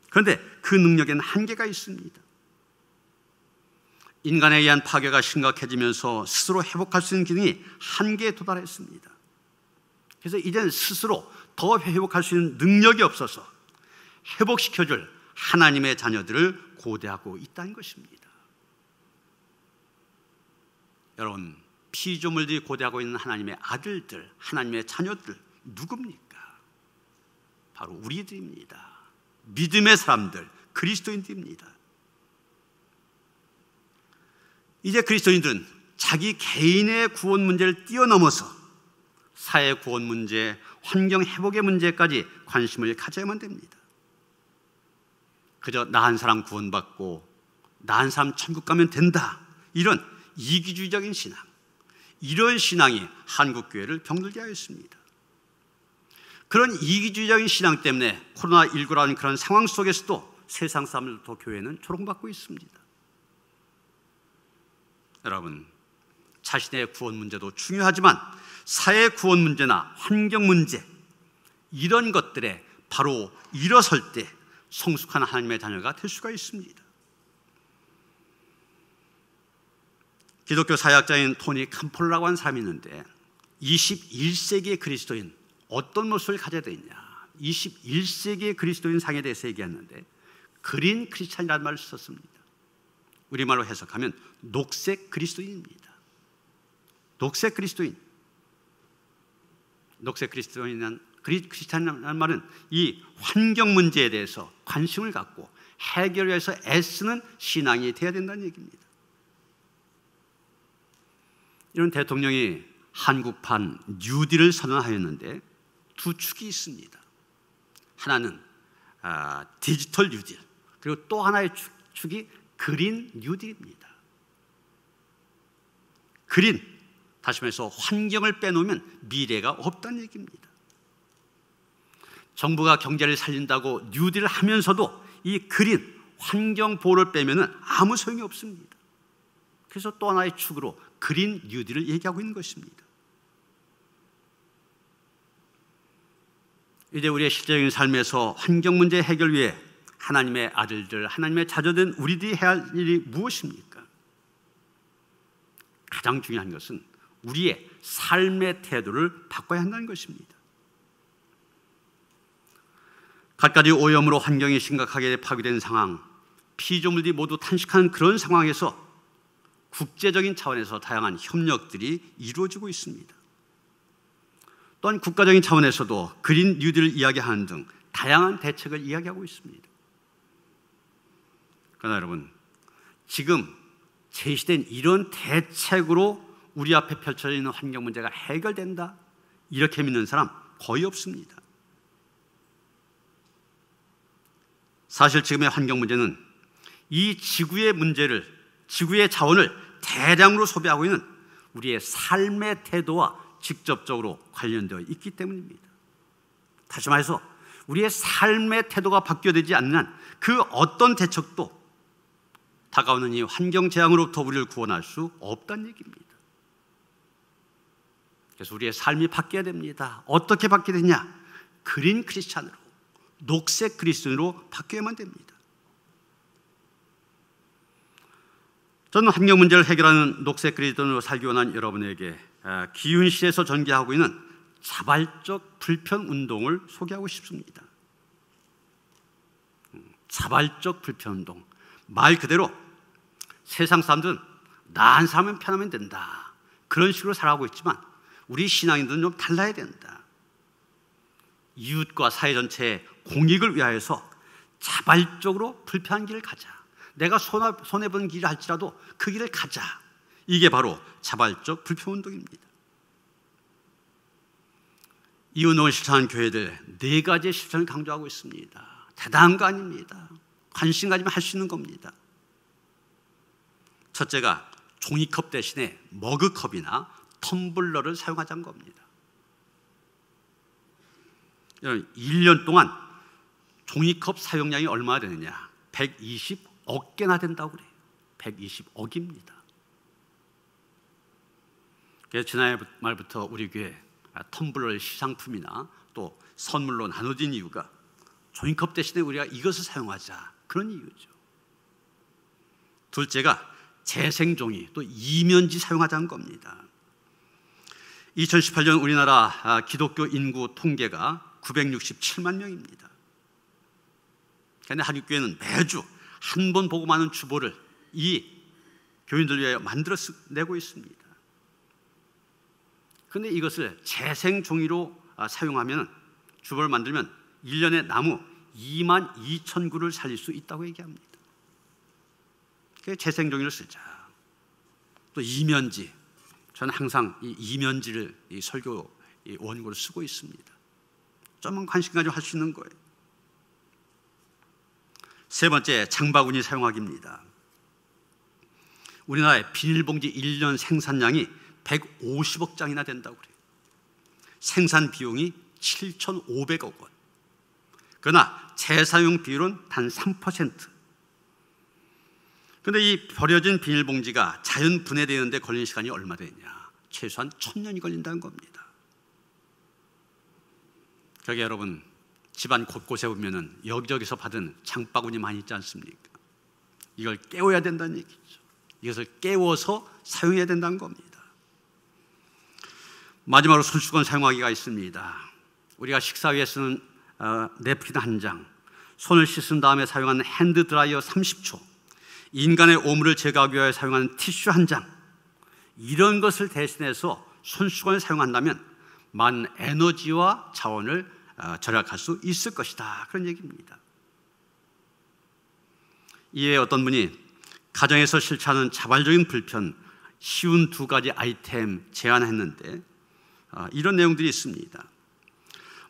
그런데 그 능력에는 한계가 있습니다. 인간에 의한 파괴가 심각해지면서 스스로 회복할 수 있는 기능이 한계에 도달했습니다. 그래서 이제는 스스로 더 회복할 수 있는 능력이 없어서 회복시켜줄 하나님의 자녀들을 고대하고 있다는 것입니다. 여러분, 피조물들이 고대하고 있는 하나님의 아들들, 하나님의 자녀들 누굽니까? 바로 우리들입니다. 믿음의 사람들, 그리스도인들입니다. 이제 그리스도인들은 자기 개인의 구원 문제를 뛰어넘어서 사회 구원 문제, 환경 회복의 문제까지 관심을 가져야만 됩니다. 그저 나 한 사람 구원받고 나 한 사람 천국 가면 된다, 이런 이기주의적인 신앙, 이런 신앙이 한국교회를 병들게 하였습니다. 그런 이기주의적인 신앙 때문에 코로나19라는 그런 상황 속에서도 세상 사람들도 교회는 조롱받고 있습니다. 여러분, 자신의 구원 문제도 중요하지만 사회 구원 문제나 환경 문제, 이런 것들에 바로 일어설 때 성숙한 하나님의 자녀가 될 수가 있습니다. 기독교 사회학자인 토니 캄폴라고 하는 사람이 있는데 21세기의 그리스도인 어떤 모습을 가져야 되냐, 21세기의 그리스도인 상에 대해서 얘기했는데 그린 크리스찬이라는 말을 썼습니다. 우리말로 해석하면 녹색 그리스도인입니다. 녹색 그리스도인. 녹색 크리스찬이라는 말은 이 환경 문제에 대해서 관심을 갖고 해결을 위해서 애쓰는 신앙이 되어야 된다는 얘기입니다. 이런 대통령이 한국판 뉴딜을 선언하였는데 두 축이 있습니다. 하나는 디지털 뉴딜, 그리고 또 하나의 축이 그린 뉴딜입니다. 그린, 다시 말해서 환경을 빼놓으면 미래가 없다는 얘기입니다. 정부가 경제를 살린다고 뉴딜을 하면서도 이 그린, 환경 보호를 빼면은 아무 소용이 없습니다. 그래서 또 하나의 축으로 그린 뉴딜을 얘기하고 있는 것입니다. 이제 우리의 실제적인 삶에서 환경 문제 해결 위해 하나님의 아들들, 하나님의 자녀된 우리들이 해야 할 일이 무엇입니까? 가장 중요한 것은 우리의 삶의 태도를 바꿔야 한다는 것입니다. 갖가지 오염으로 환경이 심각하게 파괴된 상황, 피조물들이 모두 탄식하는 그런 상황에서 국제적인 차원에서 다양한 협력들이 이루어지고 있습니다. 또한 국가적인 차원에서도 그린 뉴딜을 이야기하는 등 다양한 대책을 이야기하고 있습니다. 그러나 여러분, 지금 제시된 이런 대책으로 우리 앞에 펼쳐져 있는 환경 문제가 해결된다, 이렇게 믿는 사람 거의 없습니다. 사실 지금의 환경 문제는 이 지구의 문제를, 지구의 자원을 대량으로 소비하고 있는 우리의 삶의 태도와 직접적으로 관련되어 있기 때문입니다. 다시 말해서 우리의 삶의 태도가 바뀌어되지 않는 한 그 어떤 대책도 다가오는 이 환경 재앙으로부터 우리를 구원할 수 없다는 얘기입니다. 그래서 우리의 삶이 바뀌어야 됩니다. 어떻게 바뀌어야 되냐? 그린 크리스찬으로, 녹색 그리스도인으로 바뀌어야만 됩니다. 저는 환경 문제를 해결하는 녹색 그리스도인으로 살기 원하는 여러분에게 기윤시에서 전개하고 있는 자발적 불편 운동을 소개하고 싶습니다. 자발적 불편 운동, 말 그대로 세상 사람들은 나 한 사람은 편하면 된다, 그런 식으로 살아가고 있지만 우리 신앙인들은 좀 달라야 된다. 이웃과 사회 전체의 공익을 위하여서 자발적으로 불편한 길을 가자. 내가 손해보는 길을 할지라도 그 길을 가자. 이게 바로 자발적 불편운동입니다. 이 운동을 실천하는 교회들 4가지의 실천을 강조하고 있습니다. 대단한 거 아닙니다. 관심 가지면 할 수 있는 겁니다. 첫째가 종이컵 대신에 머그컵이나 텀블러를 사용하자는 겁니다. 여러분, 1년 동안 종이컵 사용량이 얼마나 되느냐? 120억 개나 된다고 그래요. 120억입니다. 그래서 지난해 말부터 우리 교회 텀블러를 시상품이나 또 선물로 나눠진 이유가 종이컵 대신에 우리가 이것을 사용하자, 그런 이유죠. 둘째가 재생종이 또 이면지 사용하자는 겁니다. 2018년 우리나라 기독교 인구 통계가 967만 명입니다. 그런데 한국교회는 매주 한 번 보고 마는 주보를 이 교인들 위해 만들어서 내고 있습니다. 그런데 이것을 재생종이로 사용하면, 주보를 만들면 1년에 나무 2만 2천 그루를 살릴 수 있다고 얘기합니다. 그래서 재생종이를 쓰자. 또 이면지, 저는 항상 이 이면지를 이 설교 원고로 쓰고 있습니다. 좀만 관심 가지고 할 수 있는 거예요. 세 번째, 장바구니 사용하기입니다. 우리나라의 비닐봉지 1년 생산량이 150억 장이나 된다고 그래요. 생산 비용이 7,500억 원. 그러나 재사용 비율은 단 3%. 그런데 이 버려진 비닐봉지가 자연 분해되는데 걸리는 시간이 얼마 되냐? 최소한 1000년이 걸린다는 겁니다. 저기 여러분, 집안 곳곳에 보면은 여기저기서 받은 장바구니 많이 있지 않습니까? 이걸 깨워야 된다는 얘기죠. 이것을 깨워서 사용해야 된다는 겁니다. 마지막으로 손수건 사용하기가 있습니다. 우리가 식사 위에 쓰는 냅킨 한 장, 손을 씻은 다음에 사용하는 핸드 드라이어 30초, 인간의 오물을 제거하기 위해 사용하는 티슈 한 장, 이런 것을 대신해서 손수건을 사용한다면 많은 에너지와 자원을 절약할 수 있을 것이다, 그런 얘기입니다. 이에 어떤 분이 가정에서 실천하는 자발적인 불편, 쉬운 2가지 아이템 제안했는데 이런 내용들이 있습니다.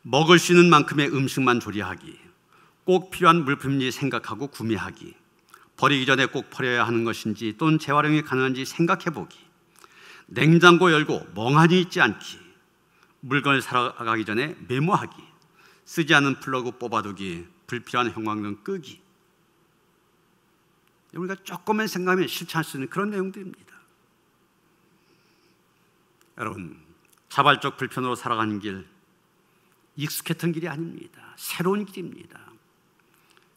먹을 수 있는 만큼의 음식만 조리하기, 꼭 필요한 물품인지 생각하고 구매하기, 버리기 전에 꼭 버려야 하는 것인지 또는 재활용이 가능한지 생각해보기, 냉장고 열고 멍하니 있지 않기, 물건을 사러 가기 전에 메모하기, 쓰지 않은 플러그 뽑아두기, 불필요한 형광등 끄기. 우리가 조금만 생각하면 실천할 수 있는 그런 내용들입니다. 여러분, 자발적 불편으로 살아가는 길, 익숙했던 길이 아닙니다. 새로운 길입니다.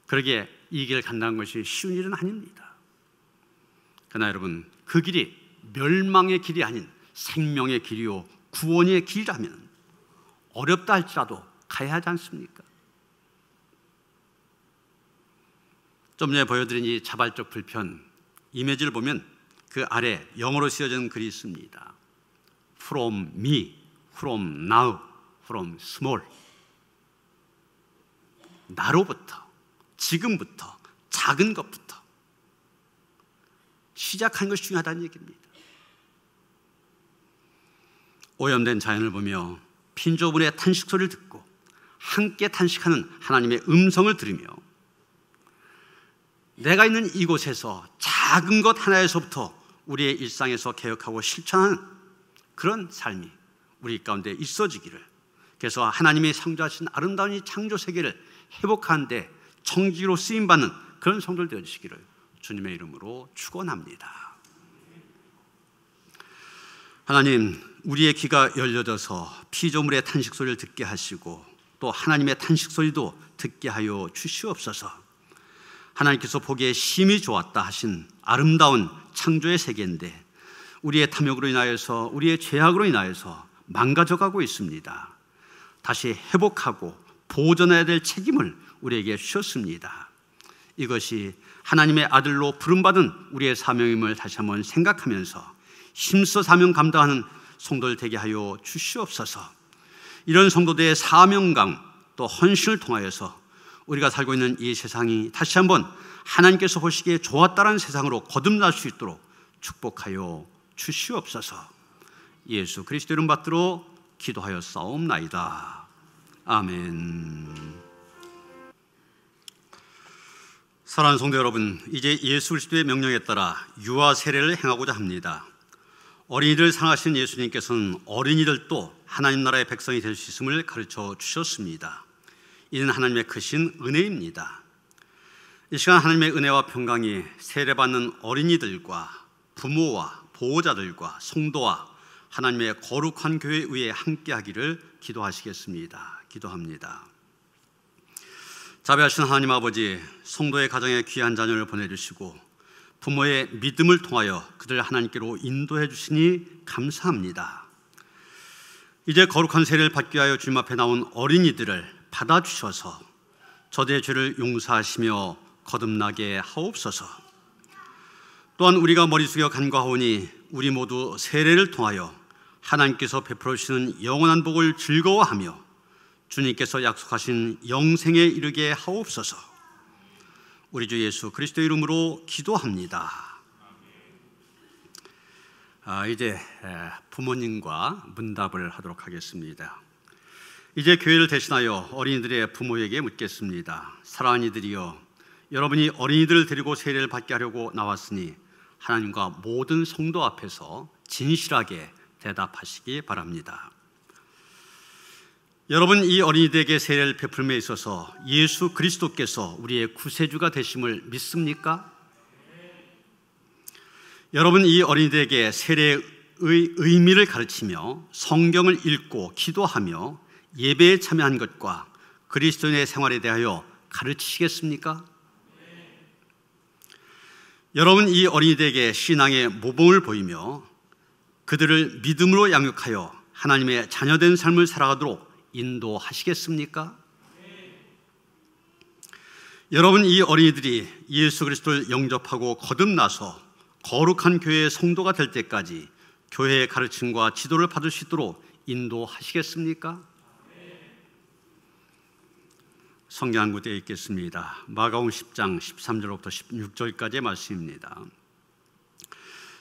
그러기에 이 길을 간다는 것이 쉬운 일은 아닙니다. 그러나 여러분, 그 길이 멸망의 길이 아닌 생명의 길이요 구원의 길이라면 어렵다 할지라도 가야 하지 않습니까? 좀 전에 보여드린 이 자발적 불편 이미지를 보면 그 아래 영어로 쓰여진 글이 있습니다. From me, from now, from small. 나로부터, 지금부터, 작은 것부터 시작하는 것이 중요하다는 얘기입니다. 오염된 자연을 보며 핀조분의 탄식 소리를 듣고 함께 탄식하는 하나님의 음성을 들으며 내가 있는 이곳에서 작은 것 하나에서부터 우리의 일상에서 개혁하고 실천하는 그런 삶이 우리 가운데 있어지기를, 그래서 하나님이 창조하신 아름다운 이 창조 세계를 회복하는 데 청지기로 쓰임받는 그런 성도들 되어주시기를 주님의 이름으로 축원합니다. 하나님, 우리의 귀가 열려져서 피조물의 탄식 소리를 듣게 하시고 또 하나님의 탄식 소리도 듣게 하여 주시옵소서. 하나님께서 보기에 심히 좋았다 하신 아름다운 창조의 세계인데 우리의 탐욕으로 인하여서, 우리의 죄악으로 인하여서 망가져가고 있습니다. 다시 회복하고 보존해야 될 책임을 우리에게 주셨습니다. 이것이 하나님의 아들로 부름받은 우리의 사명임을 다시 한번 생각하면서 힘써 사명 감당하는 성도들 되게 하여 주시옵소서. 이런 성도들의 사명감 또 헌신을 통하여서 우리가 살고 있는 이 세상이 다시 한번 하나님께서 보시기에 좋았다는 세상으로 거듭날 수 있도록 축복하여 주시옵소서. 예수 그리스도 이름 받들어 기도하여 싸움나이다. 아멘. 사랑하는 성도 여러분, 이제 예수 그리스도의 명령에 따라 유아 세례를 행하고자 합니다. 어린이들 사랑하시는 예수님께서는 어린이들도 하나님 나라의 백성이 될 수 있음을 가르쳐 주셨습니다. 이는 하나님의 크신 은혜입니다. 이 시간 하나님의 은혜와 평강이 세례받는 어린이들과 부모와 보호자들과 성도와 하나님의 거룩한 교회 위에 함께하기를 기도하시겠습니다. 기도합니다. 자비하신 하나님 아버지, 성도의 가정에 귀한 자녀를 보내주시고 부모의 믿음을 통하여 그들 하나님께로 인도해 주시니 감사합니다. 이제 거룩한 세례를 받기 위하여 주님 앞에 나온 어린이들을 받아주셔서 저들의 죄를 용서하시며 거듭나게 하옵소서. 또한 우리가 머리 숙여 간구하오니 우리 모두 세례를 통하여 하나님께서 베풀어 주시는 영원한 복을 즐거워하며 주님께서 약속하신 영생에 이르게 하옵소서. 우리 주 예수 그리스도의 이름으로 기도합니다. 이제 부모님과 문답을 하도록 하겠습니다. 이제 교회를 대신하여 어린이들의 부모에게 묻겠습니다. 사랑하는 이들이여, 여러분이 어린이들을 데리고 세례를 받게 하려고 나왔으니 하나님과 모든 성도 앞에서 진실하게 대답하시기 바랍니다. 여러분, 이 어린이들에게 세례를 베풀음에 있어서 예수 그리스도께서 우리의 구세주가 되심을 믿습니까? 여러분, 이 어린이들에게 세례의 의미를 가르치며 성경을 읽고 기도하며 예배에 참여한 것과 그리스도인의 생활에 대하여 가르치시겠습니까? 여러분, 이 어린이들에게 신앙의 모범을 보이며 그들을 믿음으로 양육하여 하나님의 자녀된 삶을 살아가도록 인도하시겠습니까? 여러분, 이 어린이들이 예수 그리스도를 영접하고 거듭나서 거룩한 교회의 성도가 될 때까지 교회의 가르침과 지도를 받을 수 있도록 인도하시겠습니까? 성경 한 구절에 읽겠습니다. 마가복음 10장 13절부터 16절까지의 말씀입니다.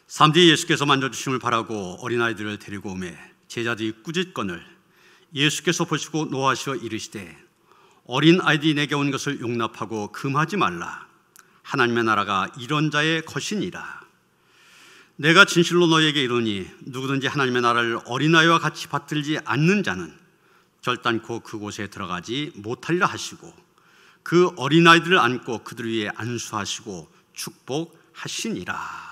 3뒤에 예수께서 만져주심을 바라고 어린아이들을 데리고 오매 제자들이 꾸짖거늘 예수께서 보시고 노하시어 이르시되 어린 아이들이 내게 온 것을 용납하고 금하지 말라. 하나님의 나라가 이런 자의 것이니라. 내가 진실로 너희에게 이르니 누구든지 하나님의 나라를 어린아이와 같이 받들지 않는 자는 결단코 그곳에 들어가지 못하리라 하시고 그 어린아이들을 안고 그들 위에 안수하시고 축복하시니라.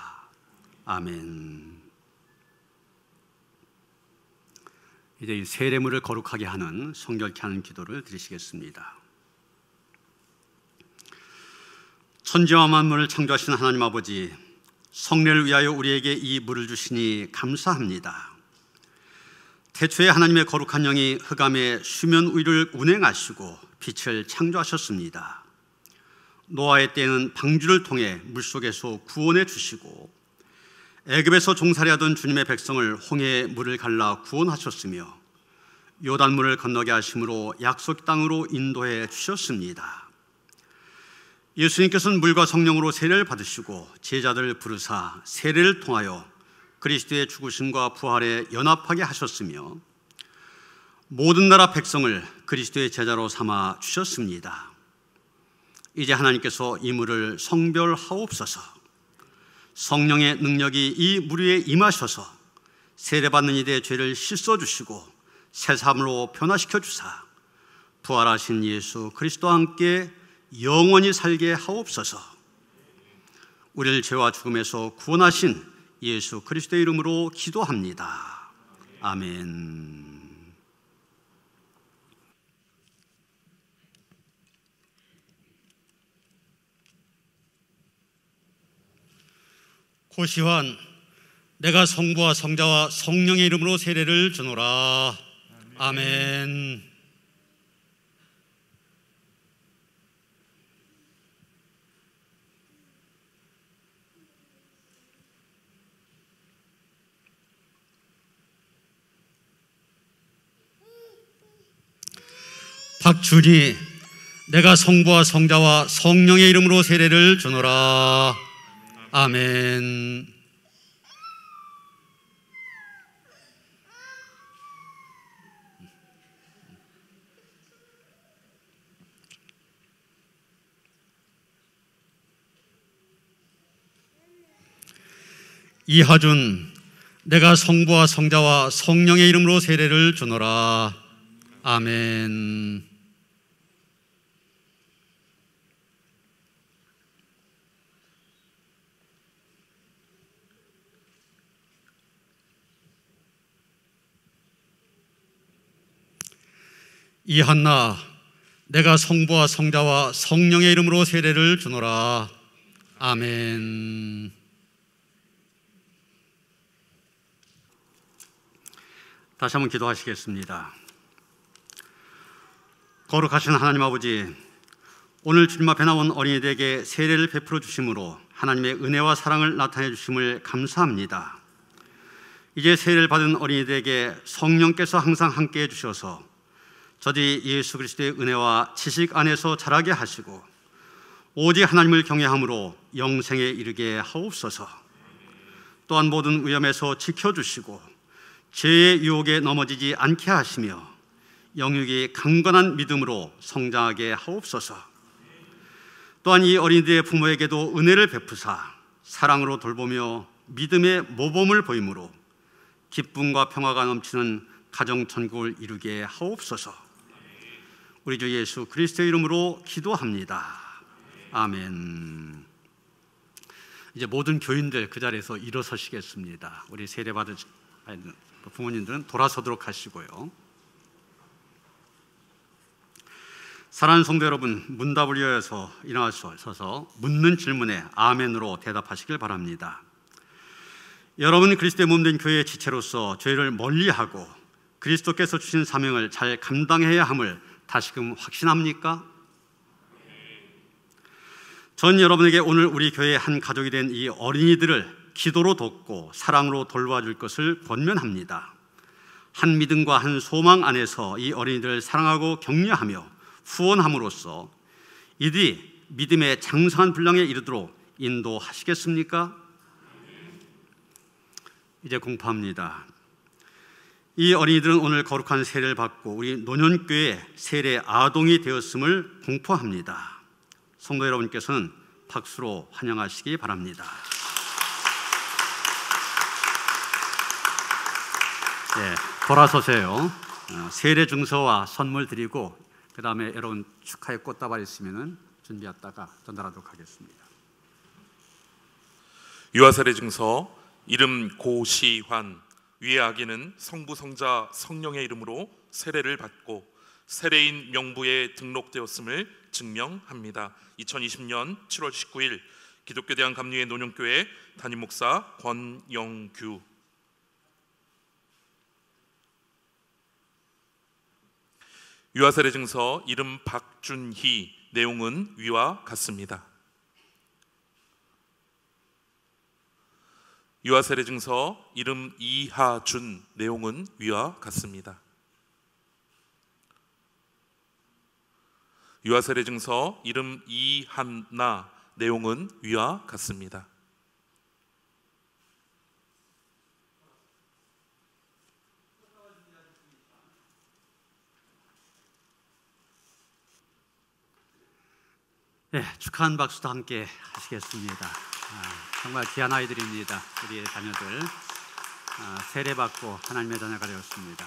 아멘. 이제 이 세례물을 거룩하게 하는 성결케 하는 기도를 드리시겠습니다. 천지와 만물을 창조하신 하나님 아버지, 성례를 위하여 우리에게 이 물을 주시니 감사합니다. 태초에 하나님의 거룩한 영이 흑암의 수면 위를 운행하시고 빛을 창조하셨습니다. 노아의 때에는 방주를 통해 물속에서 구원해 주시고 애굽에서 종살이하던 주님의 백성을 홍해의 물을 갈라 구원하셨으며 요단물을 건너게 하심으로 약속 땅으로 인도해 주셨습니다. 예수님께서는 물과 성령으로 세례를 받으시고 제자들을 부르사 세례를 통하여 그리스도의 죽으심과 부활에 연합하게 하셨으며 모든 나라 백성을 그리스도의 제자로 삼아 주셨습니다. 이제 하나님께서 이 물을 성별하옵소서. 성령의 능력이 이 물 위에 임하셔서 세례받는 이들의 죄를 씻어주시고 새사람으로 변화시켜 주사 부활하신 예수 그리스도와 함께 영원히 살게 하옵소서. 우리를 죄와 죽음에서 구원하신 예수 그리스도의 이름으로 기도합니다. 아멘. 고시환, 내가 성부와 성자와 성령의 이름으로 세례를 주노라. 아멘. 박준희, 내가 성부와 성자와 성령의 이름으로 세례를 주노라. 아멘. 이하준, 내가 성부와 성자와 성령의 이름으로 세례를 주노라. 아멘. 이한나, 내가 성부와 성자와 성령의 이름으로 세례를 주노라. 아멘. 다시 한번 기도하시겠습니다. 거룩하신 하나님 아버지, 오늘 주님 앞에 나온 어린이들에게 세례를 베풀어 주심으로 하나님의 은혜와 사랑을 나타내 주심을 감사합니다. 이제 세례를 받은 어린이들에게 성령께서 항상 함께해 주셔서 저희 예수 그리스도의 은혜와 지식 안에서 자라게 하시고 오직 하나님을 경외함으로 영생에 이르게 하옵소서. 또한 모든 위험에서 지켜주시고 죄의 유혹에 넘어지지 않게 하시며 영육이 강건한 믿음으로 성장하게 하옵소서. 또한 이 어린이들의 부모에게도 은혜를 베푸사 사랑으로 돌보며 믿음의 모범을 보임으로 기쁨과 평화가 넘치는 가정 천국을 이루게 하옵소서. 우리 주 예수 그리스도의 이름으로 기도합니다. 아멘. 이제 모든 교인들 그 자리에서 일어서시겠습니다. 우리 세례받은 부모님들은 돌아서도록 하시고요. 사랑하는 성도 여러분, 문답을 위하여서 일어나셔서 묻는 질문에 아멘으로 대답하시길 바랍니다. 여러분 그리스도의 몸된 교회의 지체로서 죄를 멀리하고 그리스도께서 주신 사명을 잘 감당해야 함을 다시금 확신합니까? 전 여러분에게 오늘 우리 교회의 한 가족이 된 이 어린이들을 기도로 돕고 사랑으로 돌봐줄 것을 권면합니다. 한 믿음과 한 소망 안에서 이 어린이들을 사랑하고 격려하며 후원함으로써 이들이 믿음의 장성한 분량에 이르도록 인도하시겠습니까? 이제 공포합니다. 이 어린이들은 오늘 거룩한 세례를 받고 우리 노년교회 세례 아동이 되었음을 공포합니다. 성도 여러분께서는 박수로 환영하시기 바랍니다. 네, 돌아서세요. 세례 증서와 선물 드리고 그 다음에 여러분 축하의 꽃다발 있으면 준비했다가 전달하도록 하겠습니다. 유아세례 증서, 이름 고시환, 위의 아기는 성부 성자 성령의 이름으로 세례를 받고 세례인 명부에 등록되었음을 증명합니다. 2020년 7월 19일 기독교대학 감리회 노년교회 담임목사 권영규. 유아세례 증서, 이름 박준희, 내용은 위와 같습니다. 유아세례 증서, 이름 이하준, 내용은 위와 같습니다. 유아세례 증서, 이름 이한나, 내용은 위와 같습니다. 네, 축하한 박수도 함께 하시겠습니다. 정말 귀한 아이들입니다. 우리 자녀들 세례받고 하나님의 자녀가 되었습니다.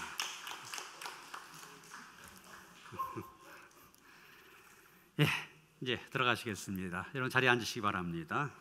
예, 이제 들어가시겠습니다. 여러분 자리에 앉으시기 바랍니다.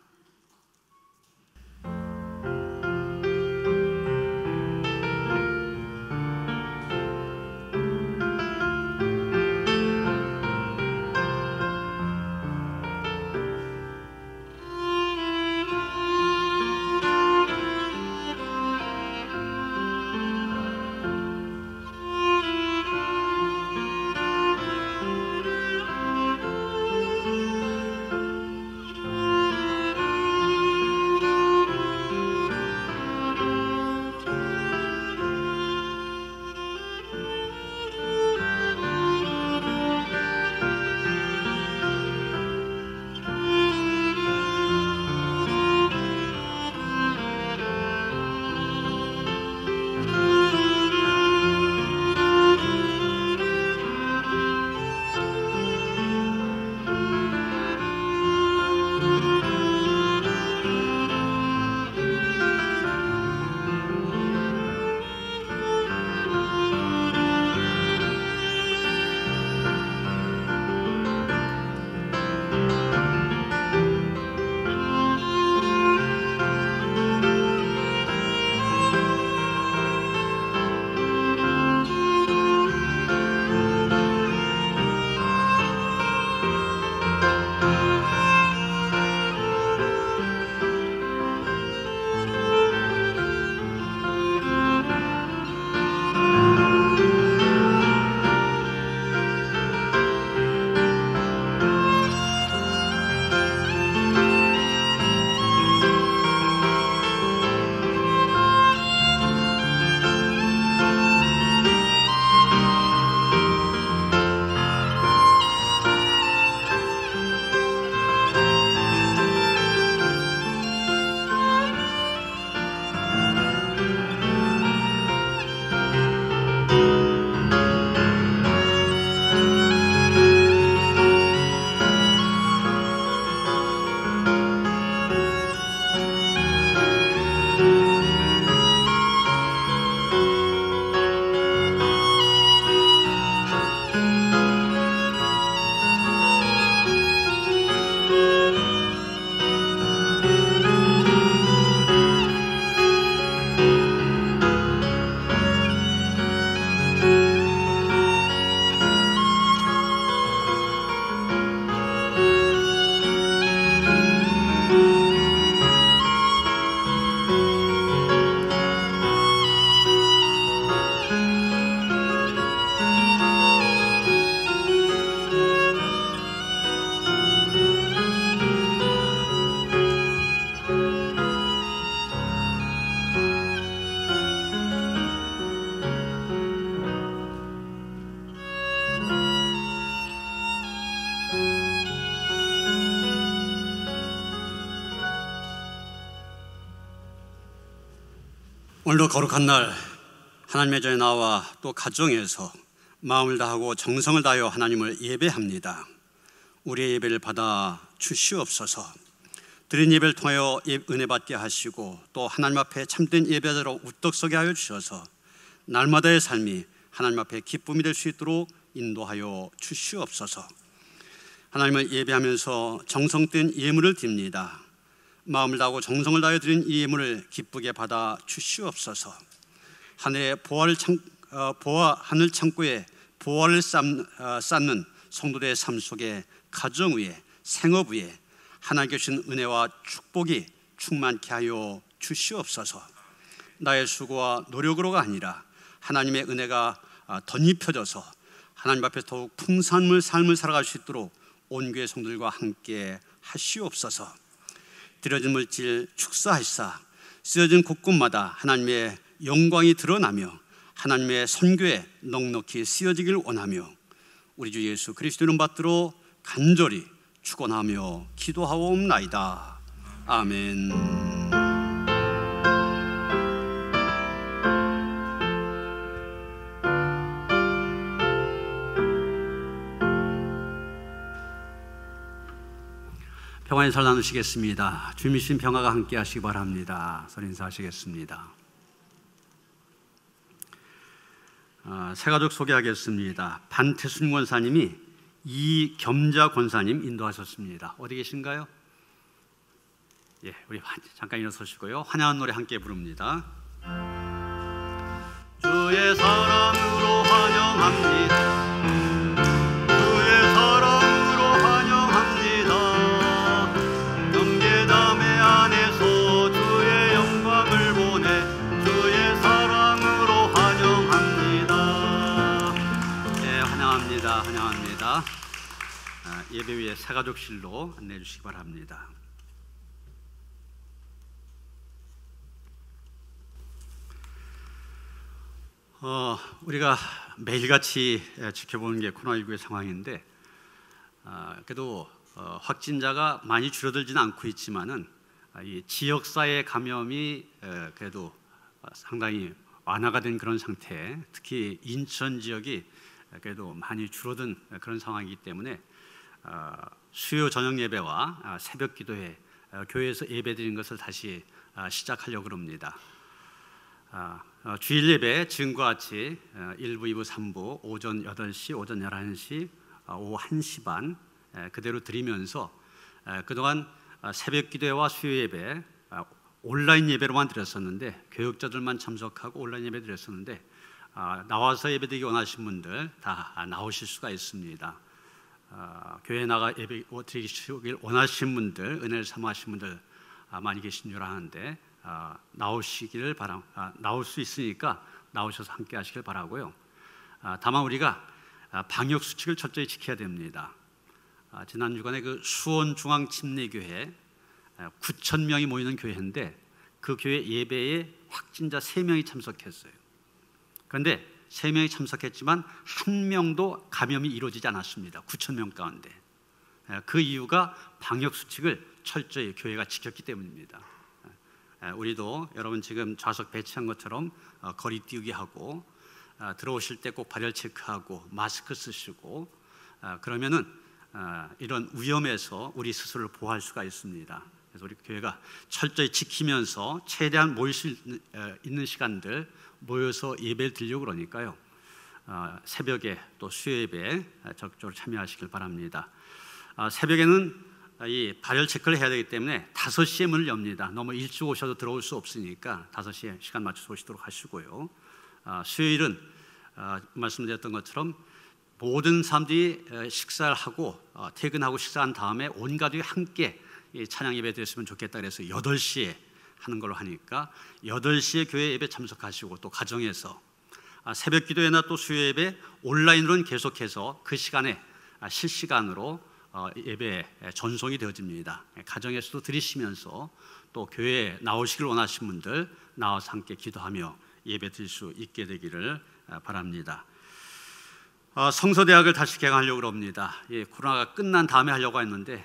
오늘도 거룩한 날 하나님의 전에 나와 또 가정에서 마음을 다하고 정성을 다하여 하나님을 예배합니다. 우리의 예배를 받아 주시옵소서. 드린 예배를 통하여 은혜 받게 하시고 또 하나님 앞에 참된 예배자로 우떡 서게 하여 주셔서 날마다의 삶이 하나님 앞에 기쁨이 될 수 있도록 인도하여 주시옵소서. 하나님을 예배하면서 정성된 예물을 드립니다. 마음을 다하고 정성을 다하여 드린 이 예물을 기쁘게 받아 주시옵소서. 하늘 창고에 보화를 쌓는 성도들의 삶 속에 가정 위에 생업 위에 하나님께 주신 은혜와 축복이 충만케 하여 주시옵소서. 나의 수고와 노력으로가 아니라 하나님의 은혜가 덧입혀져서 하나님 앞에 더욱 풍성한 삶을 살아갈 수 있도록 온 교회 성도들과 함께 하시옵소서. 드려진 물질 축사하시사 쓰여진 곳곳마다 하나님의 영광이 드러나며 하나님의 선교에 넉넉히 쓰여지길 원하며 우리 주 예수 그리스도 이름 받들어 간절히 축원하며 기도하옵나이다. 아멘. 평안의 설 나누시겠습니다. 주님이신 평화가 함께 하시기 바랍니다. 설 인사하시겠습니다. 새 가족 소개하겠습니다. 반태순 권사님이 이겸자 권사님 인도하셨습니다. 어디 계신가요? 예, 우리 잠깐 일어서시고요. 환영한 노래 함께 부릅니다. 주의 사랑으로 환영합니다. 환영합니다. 예배 위에 새가족실로 안내해 주시기 바랍니다. 우리가 매일같이 지켜보는 게 코로나19의 상황인데 그래도 확진자가 많이 줄어들지는 않고 있지만은 이 지역사회 감염이 그래도 상당히 완화가 된 그런 상태, 특히 인천 지역이 그래도 많이 줄어든 그런 상황이기 때문에 수요 저녁 예배와 새벽 기도회 교회에서 예배드리는 것을 다시 시작하려고 합니다. 주일 예배 지금과 같이 1부, 2부, 3부 오전 8시, 오전 11시, 오후 1시 반 그대로 드리면서 그동안 새벽 기도회와 수요 예배 온라인 예배로만 드렸었는데 교역자들만 참석하고 온라인 예배 드렸었는데 나와서 예배드리기 원하시는 분들 다 나오실 수가 있습니다. 교회에 나가 예배 드리기 원하시는 분들, 은혜를 사모하시는 분들 많이 계신 줄 아는데 나오시기를 나올 수 있으니까 나오셔서 함께 하시길 바라고요. 다만 우리가 방역 수칙을 철저히 지켜야 됩니다. 지난 주간에 그 수원중앙침례교회 9,000명이 모이는 교회인데 그 교회 예배에 확진자 3명이 참석했어요. 그런데 3명이 참석했지만 1명도 감염이 이루어지지 않았습니다. 9,000명 가운데. 그 이유가 방역 수칙을 철저히 교회가 지켰기 때문입니다. 우리도 여러분 지금 좌석 배치한 것처럼 거리 띄우기 하고 들어오실 때 꼭 발열 체크하고 마스크 쓰시고 그러면은 이런 위험에서 우리 스스로를 보호할 수가 있습니다. 그래서 우리 교회가 철저히 지키면서 최대한 모일 수 있는 시간들 모여서 예배를 드리려고 그러니까요. 새벽에 또 수요 예배에 적극적으로 참여하시길 바랍니다. 새벽에는 이 발열 체크를 해야 되기 때문에 5시에 문을 엽니다. 너무 일찍 오셔도 들어올 수 없으니까 5시에 시간 맞춰서 오시도록 하시고요. 수요일은 말씀드렸던 것처럼 모든 사람들이 식사를 하고 퇴근하고 식사한 다음에 온 가족이 함께 찬양 예배 드렸으면 좋겠다 그래서 8시에 하는 걸로 하니까 8시에 교회 예배 참석하시고 또 가정에서 새벽 기도회나 또 수요 예배 온라인으로는 계속해서 그 시간에 실시간으로 예배 전송이 되어집니다. 가정에서도 드리시면서 또 교회에 나오시길 원하시는 분들 나와서 함께 기도하며 예배 드릴 수 있게 되기를 바랍니다. 성서대학을 다시 개강하려고 합니다. 코로나가 끝난 다음에 하려고 했는데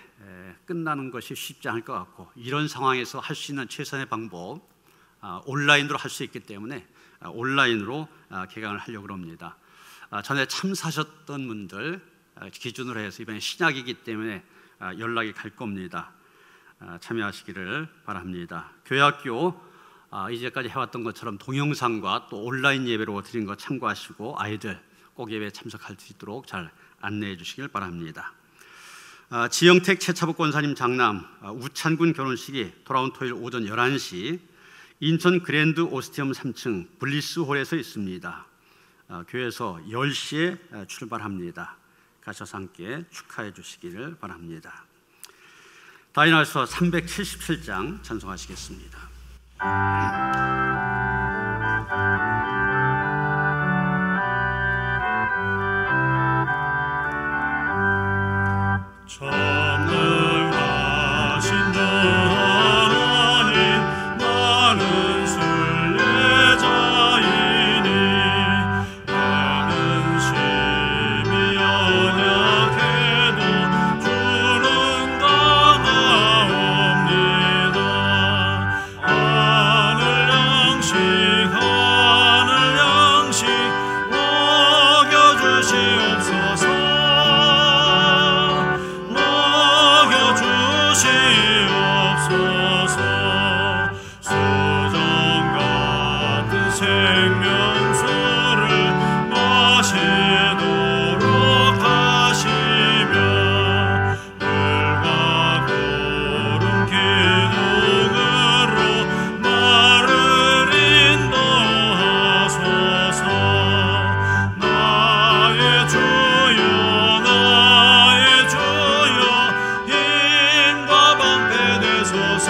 끝나는 것이 쉽지 않을 것 같고 이런 상황에서 할 수 있는 최선의 방법 온라인으로 할 수 있기 때문에 온라인으로 개강을 하려고 합니다. 전에 참사하셨던 분들 기준으로 해서 이번에 신약이기 때문에 연락이 갈 겁니다. 참여하시기를 바랍니다. 교회학교 이제까지 해왔던 것처럼 동영상과 또 온라인 예배로 드린 거 참고하시고 아이들 꼭 예배에 참석할 수 있도록 잘 안내해 주시길 바랍니다. 지영택 최차복 권사님 장남 우찬군 결혼식이 돌아온 토요일 오전 11시 인천 그랜드 오스티엄 3층 블리스홀에서 있습니다. 교회에서 10시에 출발합니다. 가셔서 함께 축하해 주시기를 바랍니다. 다이나서 377장 찬송하시겠습니다. 전능하신 하나님 나는 순례자이니 나는 심히 연약해도 주는 강하옵니다. 하늘 양식 먹여주시옵소서. 수정 같은 생명수를 마시도록 하시며 물과 구름 기둥으로 나를 인도하소서. 나의 주여 힘과 방패 되소서.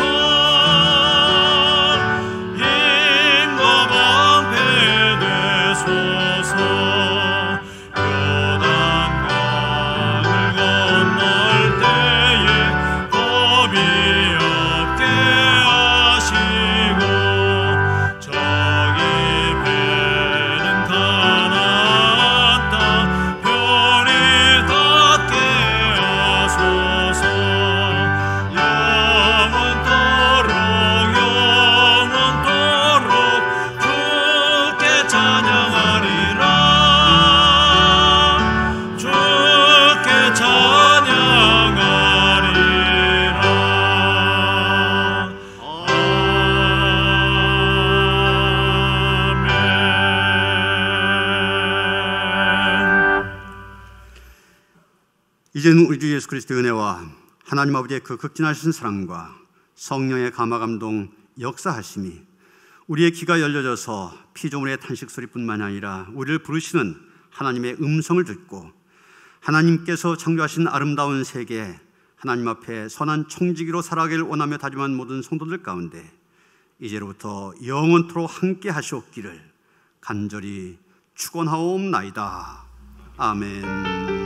이제는 우리 주 예수 그리스도의 은혜와 하나님 아버지의 그 극진하신 사랑과 성령의 감화 감동 역사하심이 우리의 귀가 열려져서 피조물의 탄식 소리뿐만 아니라 우리를 부르시는 하나님의 음성을 듣고 하나님께서 창조하신 아름다운 세계 하나님 앞에 선한 청지기로 살아가기를 원하며 다짐한 모든 성도들 가운데 이제로부터 영원토록 함께 하시옵기를 간절히 축원하옵나이다. 아멘.